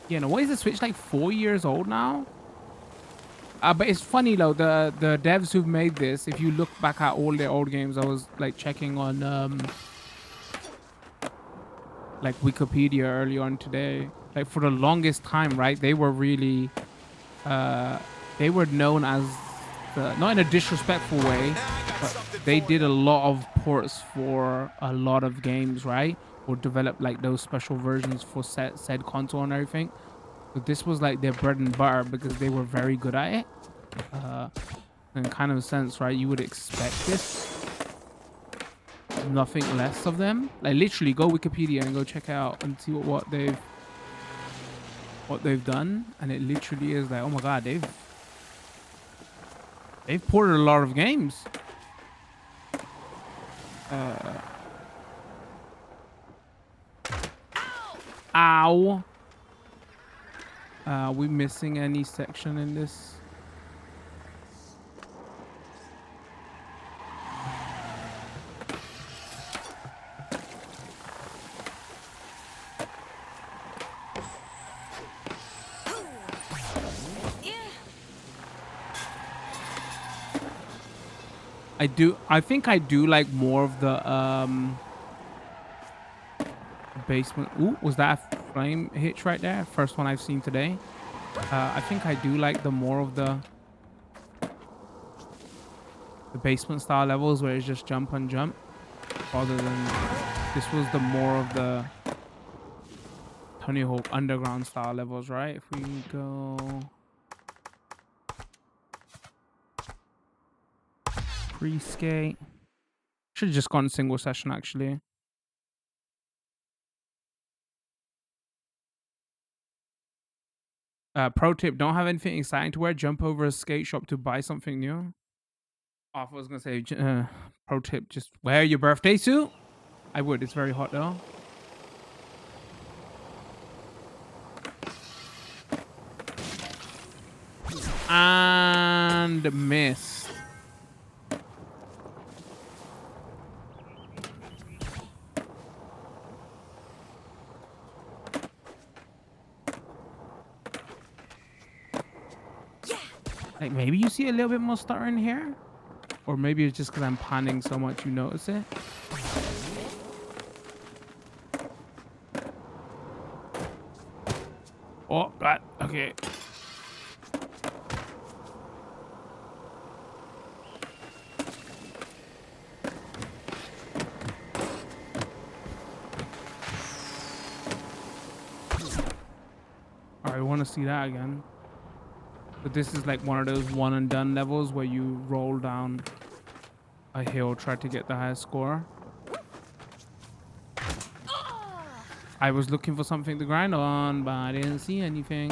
You know, what is the Switch, like 4 years old now? But it's funny though, the devs who've made this, if you look back at all their old games, I was like checking on like Wikipedia early on today. Like for the longest time, right? They were really they were known as not in a disrespectful way, but they did a lot of ports for a lot of games, right? Or develop like those special versions for said console and everything. So this was like their bread and butter because they were very good at it. In kind of a sense, right? You would expect this. Nothing less of them. Like literally go Wikipedia and go check out and see what they've done. And it literally is like, oh my god, they've ported a lot of games. Ow. Are we missing any section in this? I think I do like more of the basement. Ooh, was that a flame hitch right there? First one I've seen today. I think I do like the more of the basement style levels where it's just jump and jump, rather than this was the more of the Tony Hawk Underground style levels, right? If we go pre-skate, should have just gone single session actually. Pro tip: don't have anything exciting to wear. Jump over a skate shop to buy something new. Oh, I was gonna say, pro tip: just wear your birthday suit. I would. It's very hot though. And missed. Like maybe you see a little bit more stutter in here, or maybe it's just because I'm panning so much you notice it. Oh god. Okay. want to see that again. But this is like one of those one and done levels where you roll down a hill, try to get the highest score. I was looking for something to grind on, but I didn't see anything.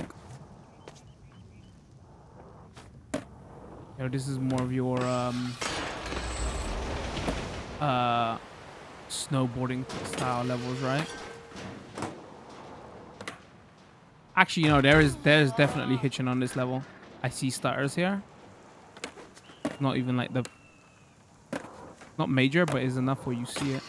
You know, this is more of your snowboarding style levels, right? Actually, you know, there's definitely hitching on this level. I see stutters here. Not even like the, not major, but it's enough where you see it.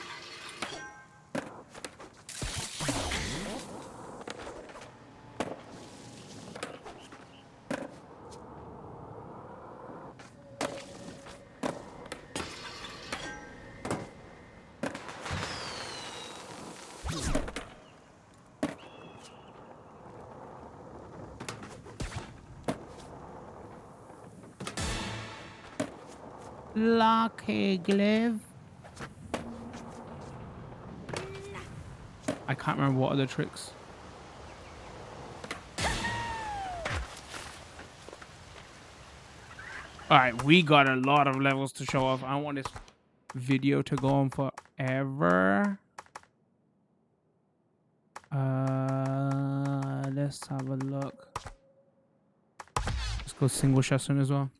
Lucky glaive. I can't remember what other tricks. All right, we got a lot of levels to show off. I don't want this video to go on forever. Let's have a look. Let's go single shotgun as well.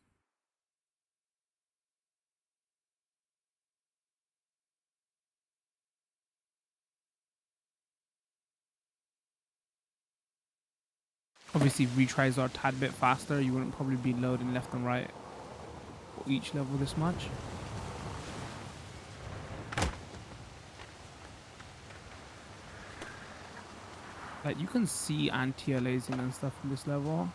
Obviously, retries are a tad bit faster. You wouldn't probably be loading left and right for each level this much. Like, you can see anti-aliasing and stuff in this level.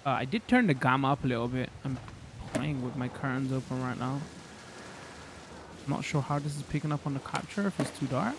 I did turn the gamma up a little bit. I'm playing with my curtains open right now. I'm not sure how this is picking up on the capture, if it's too dark.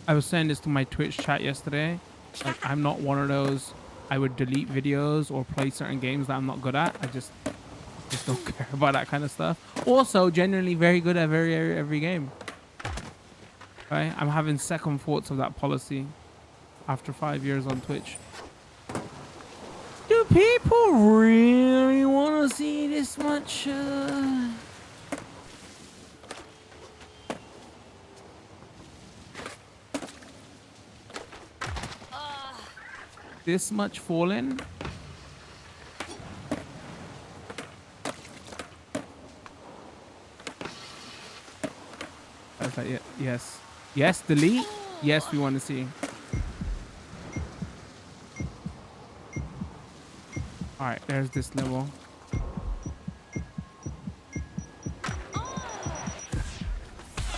I was saying this to my Twitch chat yesterday. Like, I'm not one of those, I would delete videos or play certain games that I'm not good at. I just don't care about that kind of stuff. Also, genuinely very good at every game. Right? I'm having second thoughts of that policy after 5 years on Twitch. Do people really want to see this much? This much falling? That's like, yeah, yes. Yes, delete. Yes, we want to see. All right, there's this level.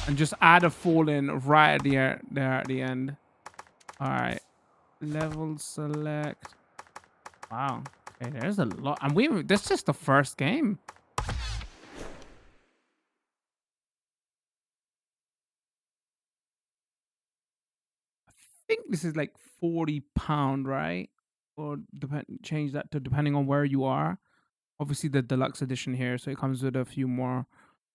And just add a fall in right at the end. All right, level select. Wow. Okay, there's a lot. And this is just the first game. I think this is like £40, right? Or change that to depending on where you are. Obviously the deluxe edition here, so it comes with a few more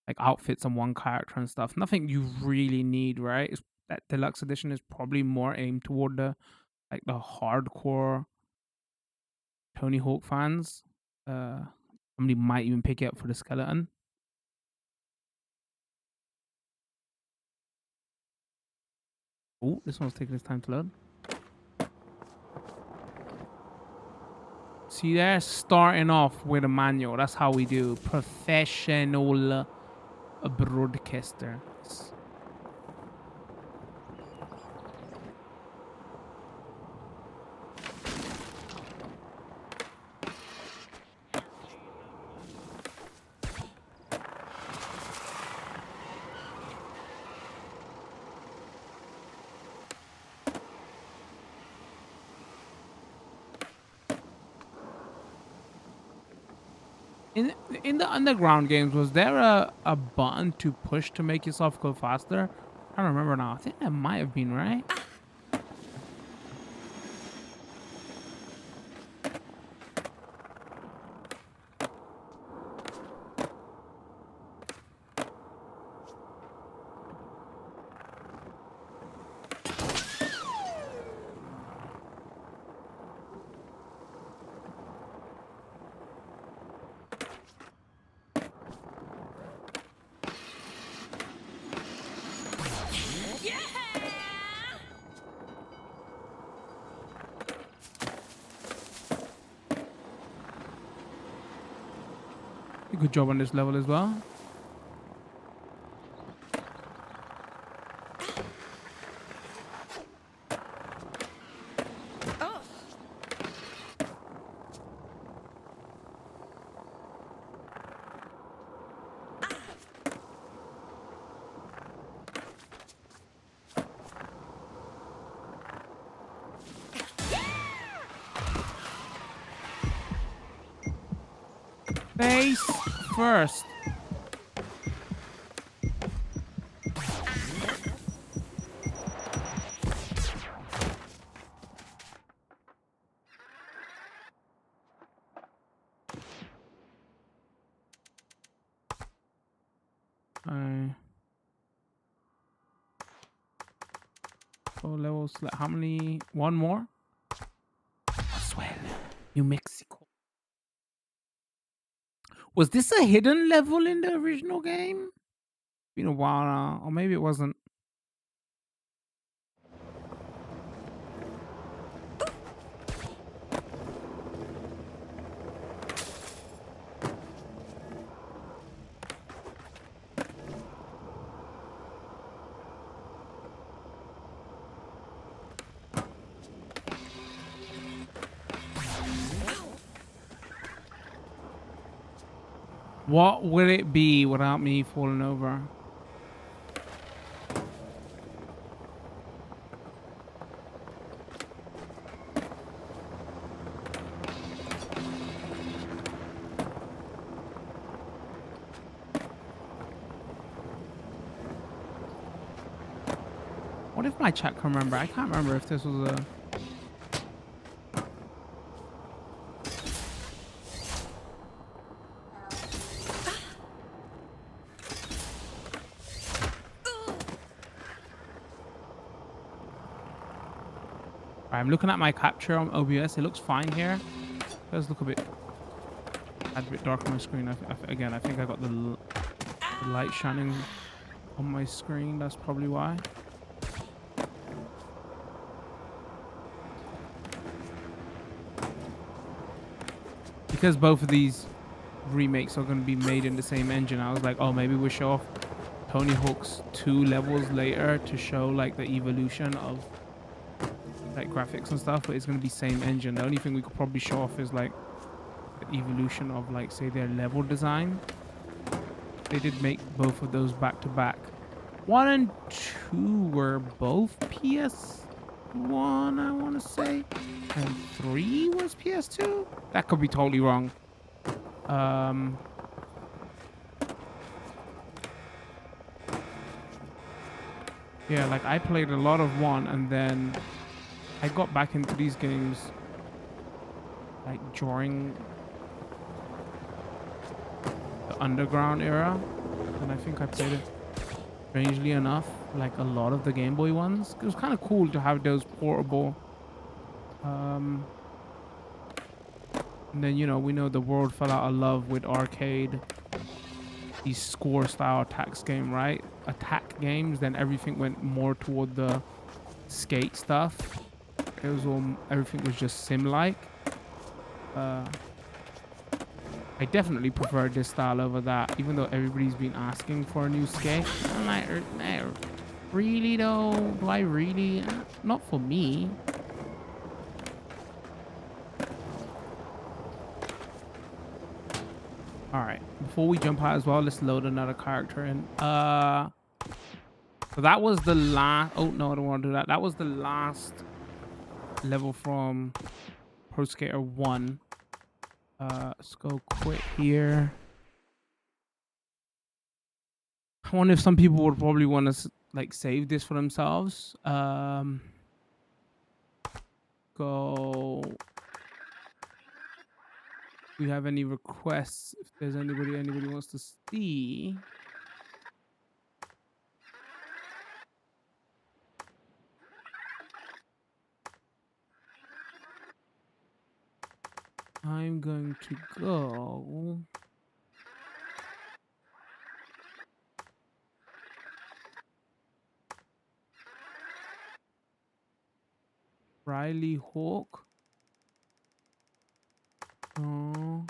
like outfits and one character and stuff. Nothing you really need, right? That deluxe edition is probably more aimed toward the hardcore Tony Hawk fans. Somebody might even pick it up for the skeleton. Oh, this one's taking its time to load. See there, starting off with a manual. That's how we do. Professional broadcaster. In the underground games, was there a button to push to make yourself go faster? I don't remember now. I think that might have been, right? Good job on this level as well. Face first. Four levels. How many? One more? Roswell, New Mexico. Was this a hidden level in the original game? Been a while now, or maybe it wasn't. What would it be without me falling over? What if my chat can remember? I can't remember if this was a... I'm looking at my capture on OBS. It looks fine here. It does look a bit dark on my screen. Again, I think I got the light shining on my screen. That's probably why. Because both of these remakes are going to be made in the same engine, I was like, oh, maybe we'll show off Tony Hawk's 2 levels later to show like the evolution of like graphics and stuff, but it's going to be same engine. The only thing we could probably show off is like the evolution of like, say, their level design. They did make both of those back to back. 1 and 2 were both PS1, I want to say, and 3 was PS2. That could be totally wrong. Yeah, like I played a lot of 1 and then I got back into these games like during the underground era, and I think I played it, strangely enough, like a lot of the Game Boy ones. It was kind of cool to have those portable. And then, you know, we know the world fell out of love with arcade, these score style attack games. Then everything went more toward the skate stuff. It was all, everything was just sim like. I definitely prefer this style over that, even though everybody's been asking for a new skate. I'm like, really though? Do I really? Not for me. All right, before we jump out as well, let's load another character in. So that was the last. Oh no, I don't want to do that. That was the last level from Pro Skater 1. Let's go quit here. I wonder if some people would probably want to like save this for themselves. Go. Do we have any requests? If there's anybody wants to see. I'm going to go. Riley Hawk. Oh.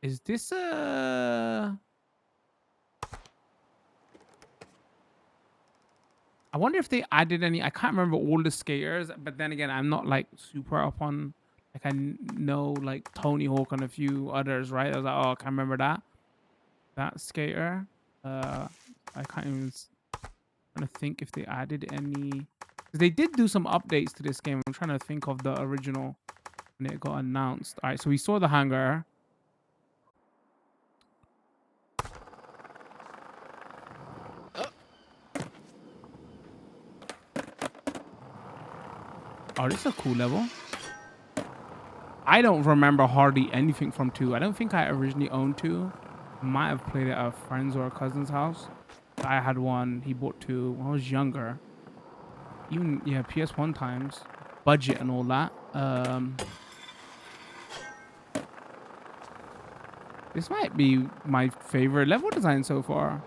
Is this a... I wonder if they added any... I can't remember all the skaters, but then again, I'm not like super up on... Like I know like Tony Hawk and a few others, right? I was like, oh, I can't remember that skater. I can't even... trying to think if they added any... They did do some updates to this game. I'm trying to think of the original when it got announced. All right, so we saw the hangar. Oh, this is a cool level. I don't remember hardly anything from 2. I don't think I originally owned 2. Might have played it at a friend's or a cousin's house. I had 1. He bought 2 when I was younger. Even, yeah, PS1 times. Budget and all that. This might be my favorite level design so far.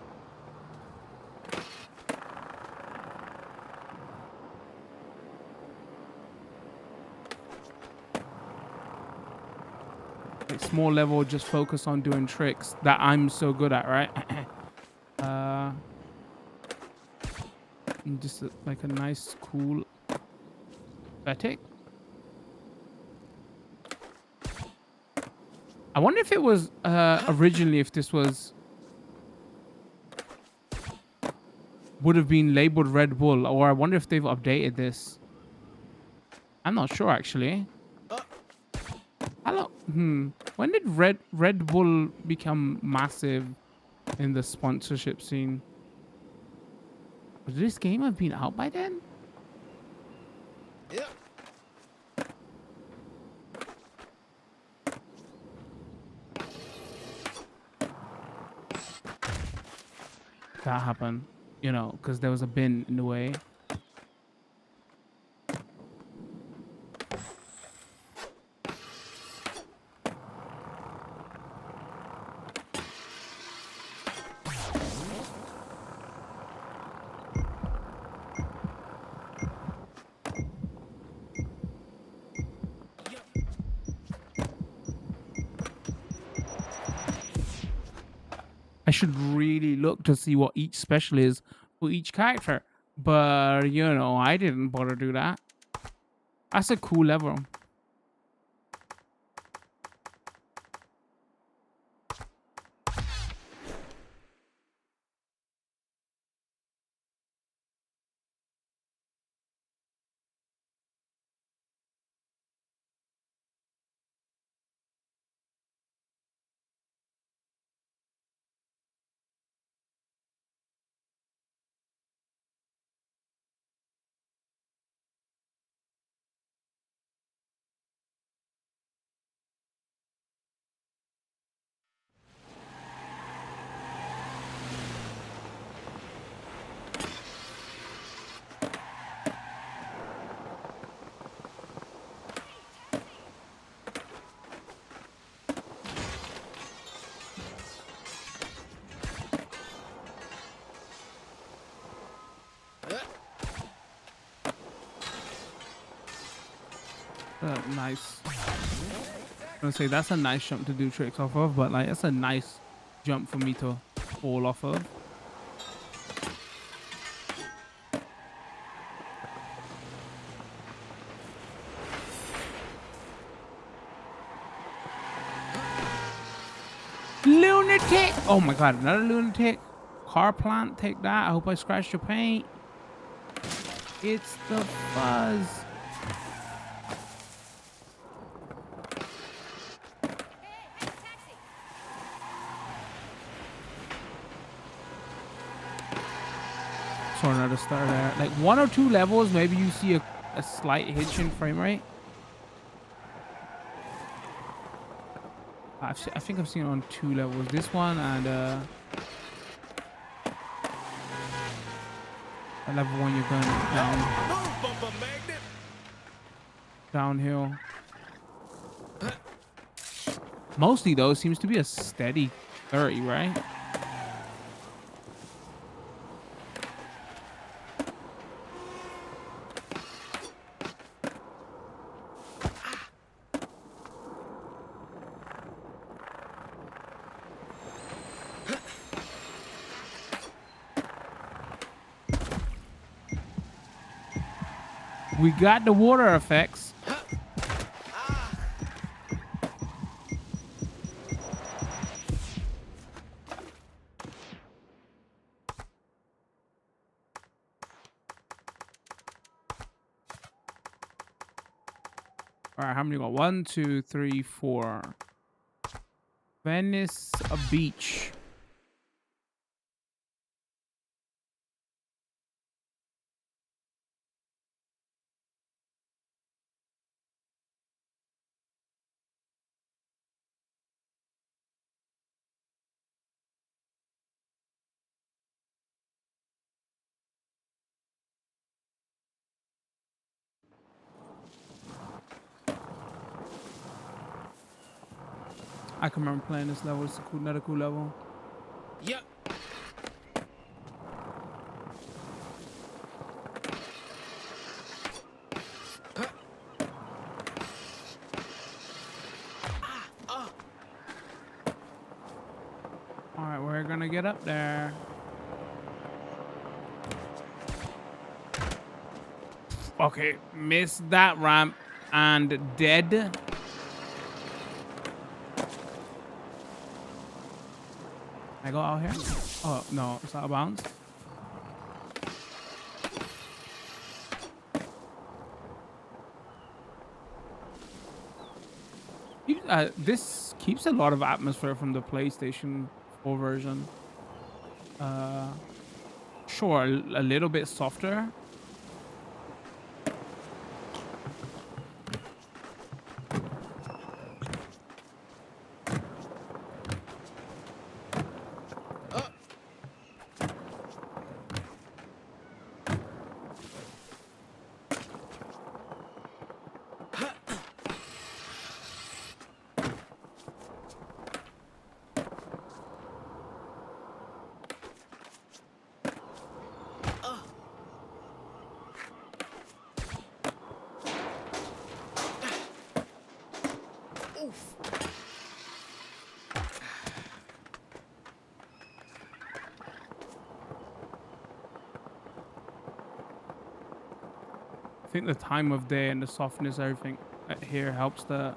Like small level, just focus on doing tricks that I'm so good at, right? Just like a nice, cool aesthetic. I wonder if it was originally, if this was would have been labeled Red Bull, or I wonder if they've updated this. I'm not sure actually. Hello. When did Red Bull become massive in the sponsorship scene? Would this game have been out by then? Yeah. That happened, you know, because there was a bin in the way. I should really look to see what each special is for each character. But, you know, I didn't bother to do that. That's a cool level. Nice. I'm gonna say that's a nice jump to do tricks off of, but like that's a nice jump for me to fall off of. Lunatic! Oh my god, another lunatic. Car plant, take that. I hope I scratched your paint. It's the fuzz. for another star there. Like 1 or 2 levels, maybe you see a slight hitch in frame rate. I think I've seen it on 2 levels. This one and the level 1 you're going down. Move, Bumper Magnet. Downhill. Mostly though, seems to be a steady 30, right? We got the water effects. All right, how many got? 1, 2, 3, 4. Venice Beach. I can remember playing this level. It's a cool, another cool level. Yep. All right, we're gonna get up there. Okay, missed that ramp and dead. I go out here? Oh, no, it's out of bounds. This keeps a lot of atmosphere from the PlayStation 4 version. Sure, a little bit softer. I think the time of day and the softness, everything here helps the.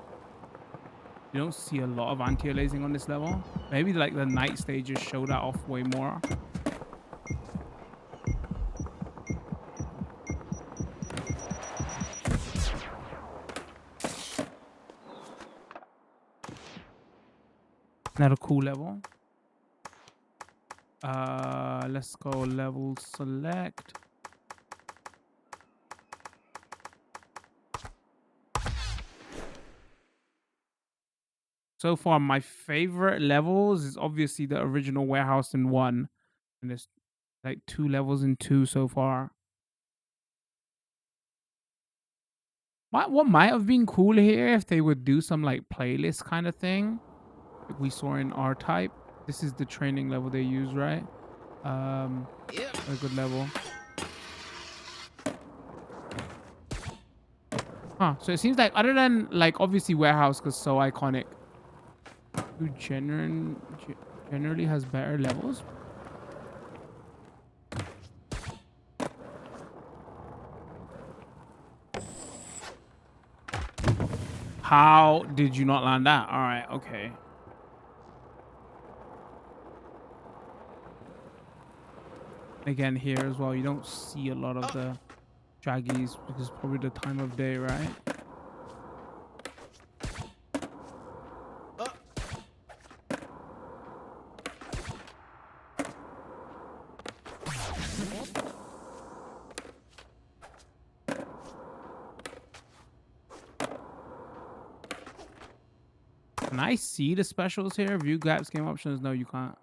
You don't see a lot of anti-aliasing on this level. Maybe like the night stages show that off way more. Not a cool level. Let's go level select. So far, my favorite levels is obviously the original warehouse in 1. And there's like 2 levels in 2 so far. What might have been cool here if they would do some like playlist kind of thing. Like we saw in R-Type. This is the training level they use, right? Yep. A good level. Huh. So it seems like other than like obviously warehouse because so iconic. Who generally has better levels. How did you not land that? All right, okay. Again, here as well, you don't see a lot of the draggies because it's probably the time of day, right? Can I see the specials here? View gaps, game options. No, you can't.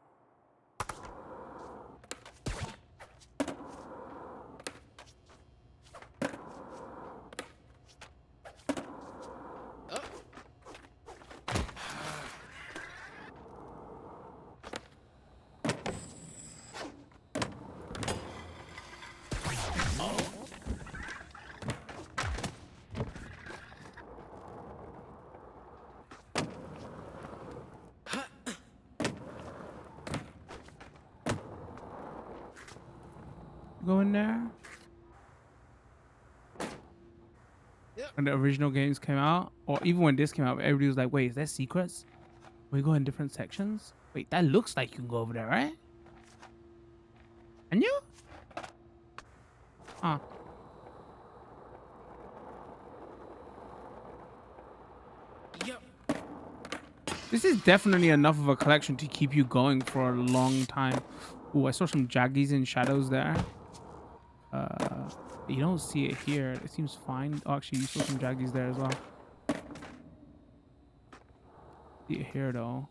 Go in there. When the original games came out, or even when this came out, everybody was like, wait, is there secrets? We go in different sections? Wait, that looks like you can go over there, right? And you? Huh. Yep. This is definitely enough of a collection to keep you going for a long time. Ooh, I saw some Jaggies in shadows there. You don't see it here. It seems fine. Oh, actually, you saw some Jaggies there as well. See it here though.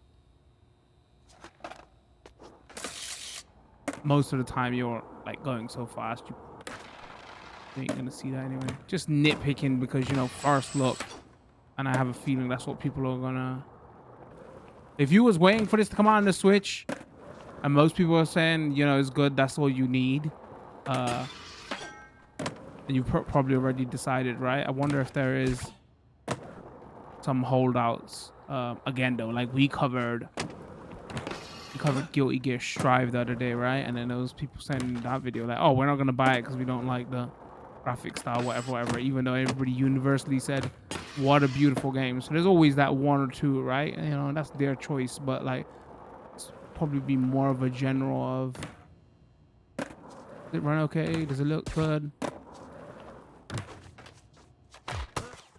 Most of the time you're like going so fast, you ain't gonna see that anyway. Just nitpicking because, you know, first look. And I have a feeling that's what people are gonna... If you was waiting for this to come out on the Switch, and most people are saying, you know, it's good, that's all you need, and you probably already decided, right? I wonder if there is some holdouts. Again, though, like we covered Guilty Gear Strive the other day, right? And then there was people saying in that video like, oh, we're not gonna buy it because we don't like the graphic style, whatever, even though everybody universally said what a beautiful game. So there's always that one or two, right? You know, that's their choice, but like it's probably be more of a general of, does it run okay? Does it look good?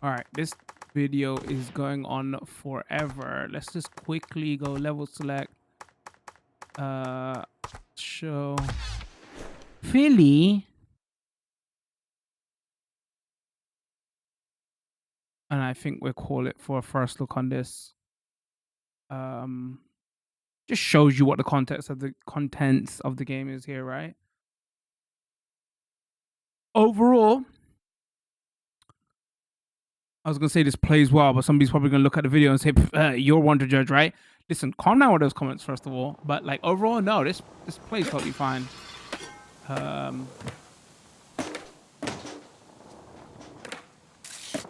All right, this video is going on forever. Let's just quickly go level select, show Philly, and I think we'll call it for a first look on this. Just shows you what the contents of the game is here, right? Overall, I was gonna say this plays well, but somebody's probably gonna look at the video and say, "You're one to judge, right?" Listen, calm down with those comments first of all. But like overall, no, this plays totally fine.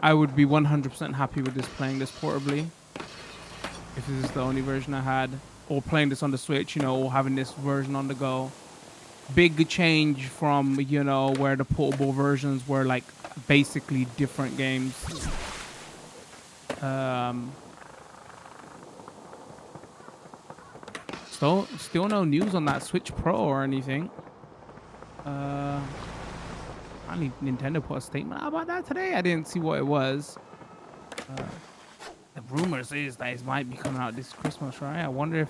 I would be 100% happy with this playing this portably. If this is the only version I had, or playing this on the Switch, you know, or having this version on the go. Big change from, you know, where the portable versions were like basically different games. Still no news on that Switch Pro or anything. Finally, Nintendo put a statement out about that today. I didn't see what it was. The rumors is that it might be coming out this Christmas, right? I wonder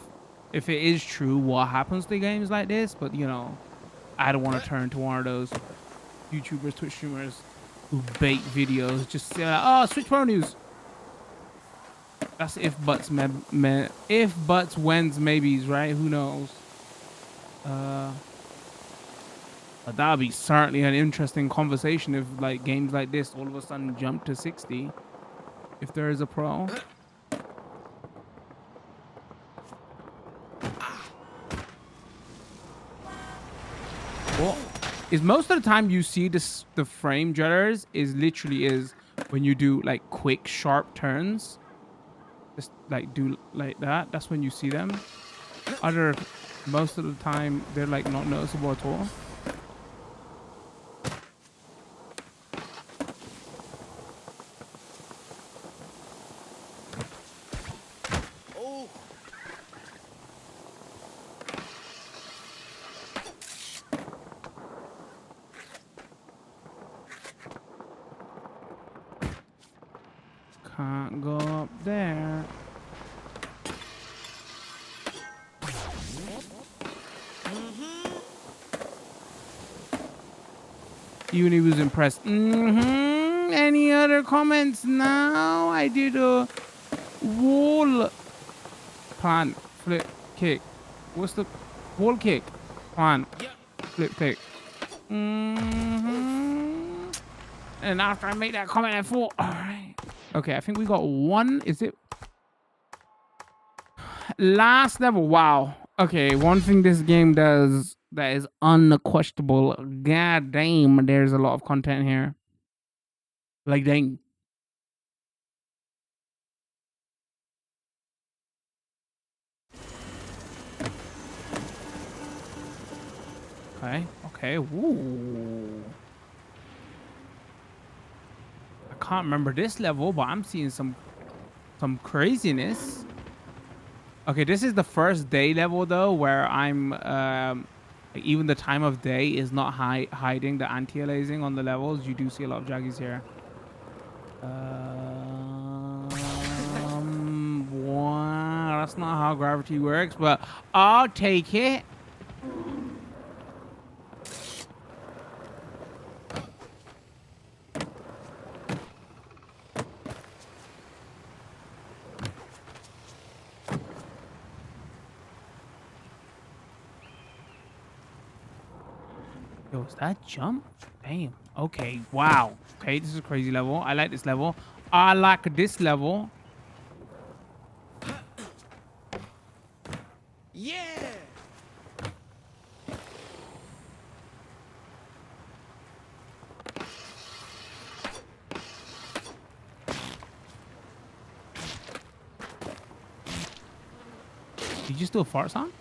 if it is true, what happens to games like this. But you know, I don't want to turn to one of those YouTubers, Twitch streamers who bait videos just say, "Oh, Switch Pro news." That's if buts, if buts, whens, maybes, right? Who knows? But that'll be certainly an interesting conversation if like games like this all of a sudden jump to 60. If there is a Pro. Well, is most of the time you see this, the frame jitters is literally when you do like quick sharp turns. Just like do like that. That's when you see them. Most of the time they're like not noticeable at all. Can't go up there. Even he was impressed. Any other comments now? I did Wall plant, flip, kick. What's the wall kick? Plant, flip, kick. And after I made that comment, I thought, all right. Okay, I think we got one. Is it last level? Wow. Okay, one thing this game does that is unquestionable. God damn, there's a lot of content here. Like, dang. Okay, okay. Ooh. I can't remember this level, but I'm seeing some craziness. Okay, this is the first day level though, where I'm even the time of day is not hiding the anti-aliasing on the levels. You do see a lot of jaggies here. Wow, that's not how gravity works, but I'll take it. Yo, is that jump? Damn. Okay. Wow. Okay, this is a crazy level. I like this level. I like this level. Yeah! Did you just do a fart sound?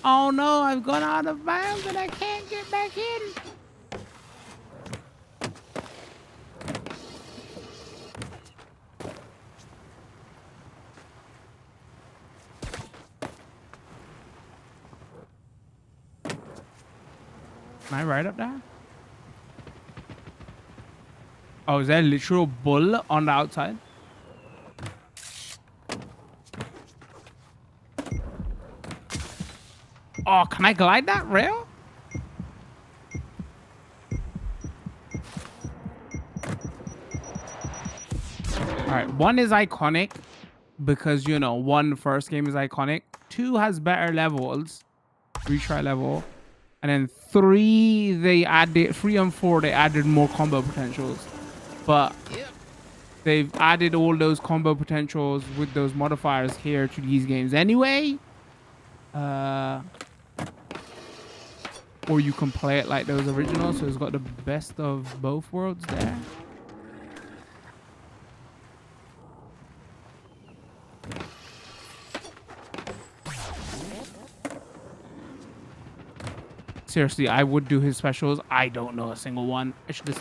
Oh no, I've gone out of bounds and I can't get back in. Can I ride up there? Oh, is there a literal bull on the outside? Oh, can I glide that rail? All right, one is iconic because, you know, one first game is iconic. Two has better levels, retry level. And then three, they added, 3 and 4, they added more combo potentials. But they've added all those combo potentials with those modifiers here to these games anyway. Or you can play it like those originals, so it's got the best of both worlds there. Seriously, I would do his specials. I don't know a single one. I should just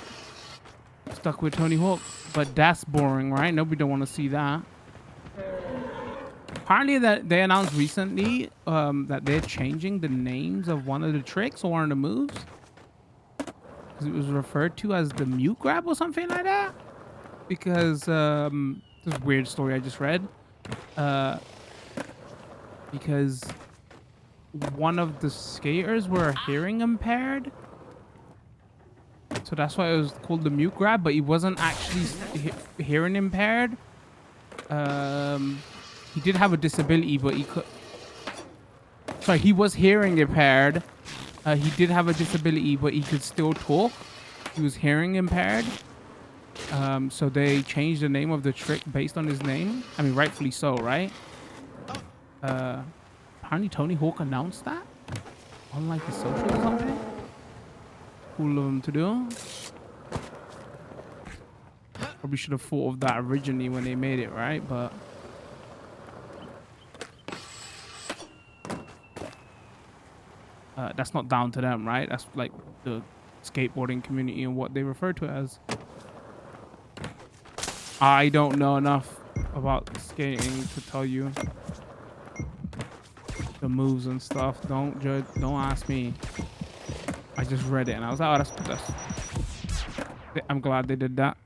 stuck with Tony Hawk, but that's boring, right? Nobody don't want to see that. Apparently, that they announced recently that they're changing the names of one of the tricks or one of the moves because it was referred to as the mute grab or something like that. Because this is a weird story I just read. Because one of the skaters were hearing impaired. So that's why it was called the mute grab, but he wasn't actually hearing impaired. He did have a disability, but he could... Sorry, he was hearing impaired. He did have a disability, but he could still talk. He was hearing impaired. So they changed the name of the trick based on his name. I mean, rightfully so, right? Apparently Tony Hawk announced that on like his social or something. Cool of him to do. Probably should have thought of that originally when they made it, right? But that's not down to them, right? That's like the skateboarding community and what they refer to it as. I don't know enough about skating to tell you the moves and stuff. Don't judge. Don't ask me. I just read it and I was like, oh, that's I'm glad they did that.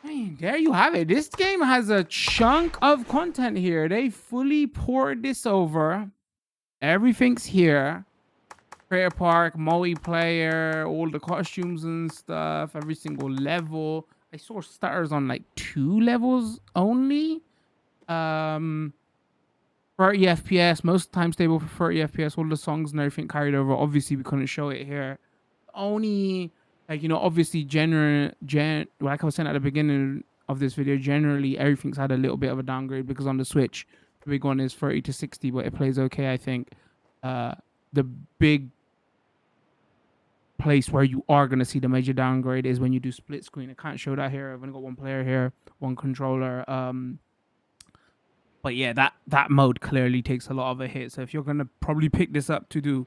Hey, there you have it. This game has a chunk of content here. They fully poured this over. Everything's here. Creator Park, multiplayer, all the costumes and stuff, every single level. I saw starters on like 2 levels only. 30 FPS, most time stable for 30 FPS. All the songs and everything carried over. Obviously, we couldn't show it here. Only, like, you know, obviously, like I was saying at the beginning of this video, generally everything's had a little bit of a downgrade because on the Switch, the big one is 30 to 60, but it plays okay, I think. The big place where you are going to see the major downgrade is when you do split screen. I can't show that here. I've only got one player here, one controller. But yeah, that mode clearly takes a lot of a hit. So if you're going to probably pick this up to do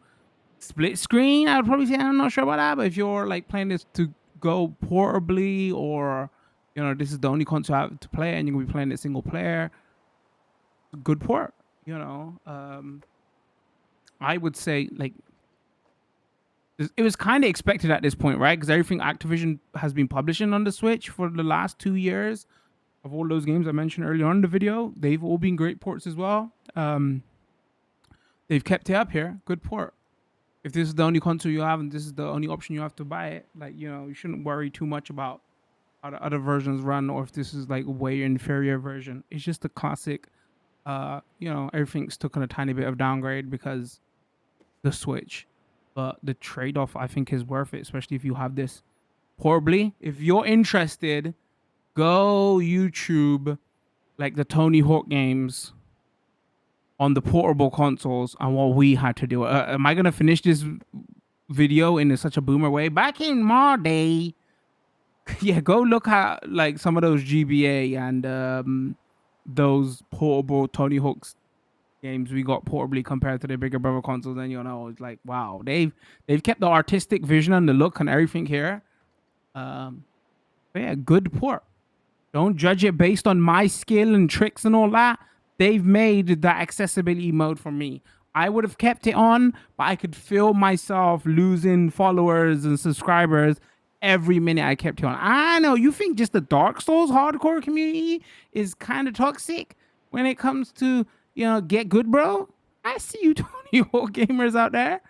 split screen, I would probably say I'm not sure about that. But if you're like playing this to go portably, or you know, this is the only console I have to play and you're going to be playing it single player, good port, you know. I would say like it was kind of expected at this point, right? Because everything Activision has been publishing on the Switch for the last 2 years, of all those games I mentioned earlier on in the video, they've all been great ports as well. They've kept it up here. Good port. If this is the only console you have and this is the only option you have to buy it, like, you know, you shouldn't worry too much about how the other versions run or if this is like a way inferior version. It's just a classic, you know, everything's taken a tiny bit of downgrade because the Switch. But the trade-off, I think, is worth it, especially if you have this portably. If you're interested, go YouTube like the Tony Hawk games on the portable consoles and what we had to do. Am I gonna finish this video in such a boomer way? Back in my day, yeah, go look at like some of those GBA and those portable Tony Hawk's games we got portably compared to the bigger brother consoles, and you know, it's like, wow, they've kept the artistic vision and the look and everything here. But yeah, good port. Don't judge it based on my skill and tricks and all that. They've made that accessibility mode for me. I would have kept it on, but I could feel myself losing followers and subscribers every minute I kept it on. I know you think just the Dark Souls hardcore community is kind of toxic when it comes to, you know, get good, bro. I see you Tony Hawk gamers out there.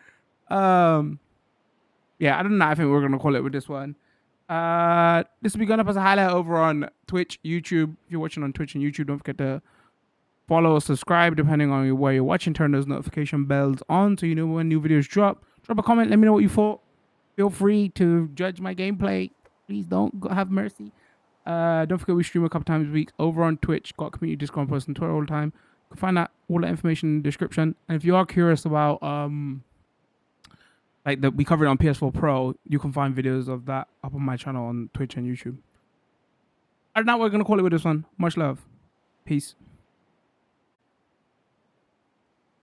Yeah, I don't know. I think we're gonna call it with this one. This will be going up as a highlight over on Twitch, YouTube. If you're watching on Twitch and YouTube, don't forget to follow or subscribe depending on where you're watching. Turn those notification bells on so you know when new videos drop. Drop a comment. Let me know what you thought. Feel free to judge my gameplay. Please don't have mercy. Don't forget we stream a couple times a week over on Twitch. Got community Discord posts on Twitter all the time. You can find out all the information in the description. And if you are curious about like we covered on PS4 Pro, you can find videos of that up on my channel on Twitch and YouTube. Other than that, we're gonna call it with this one. Much love. Peace.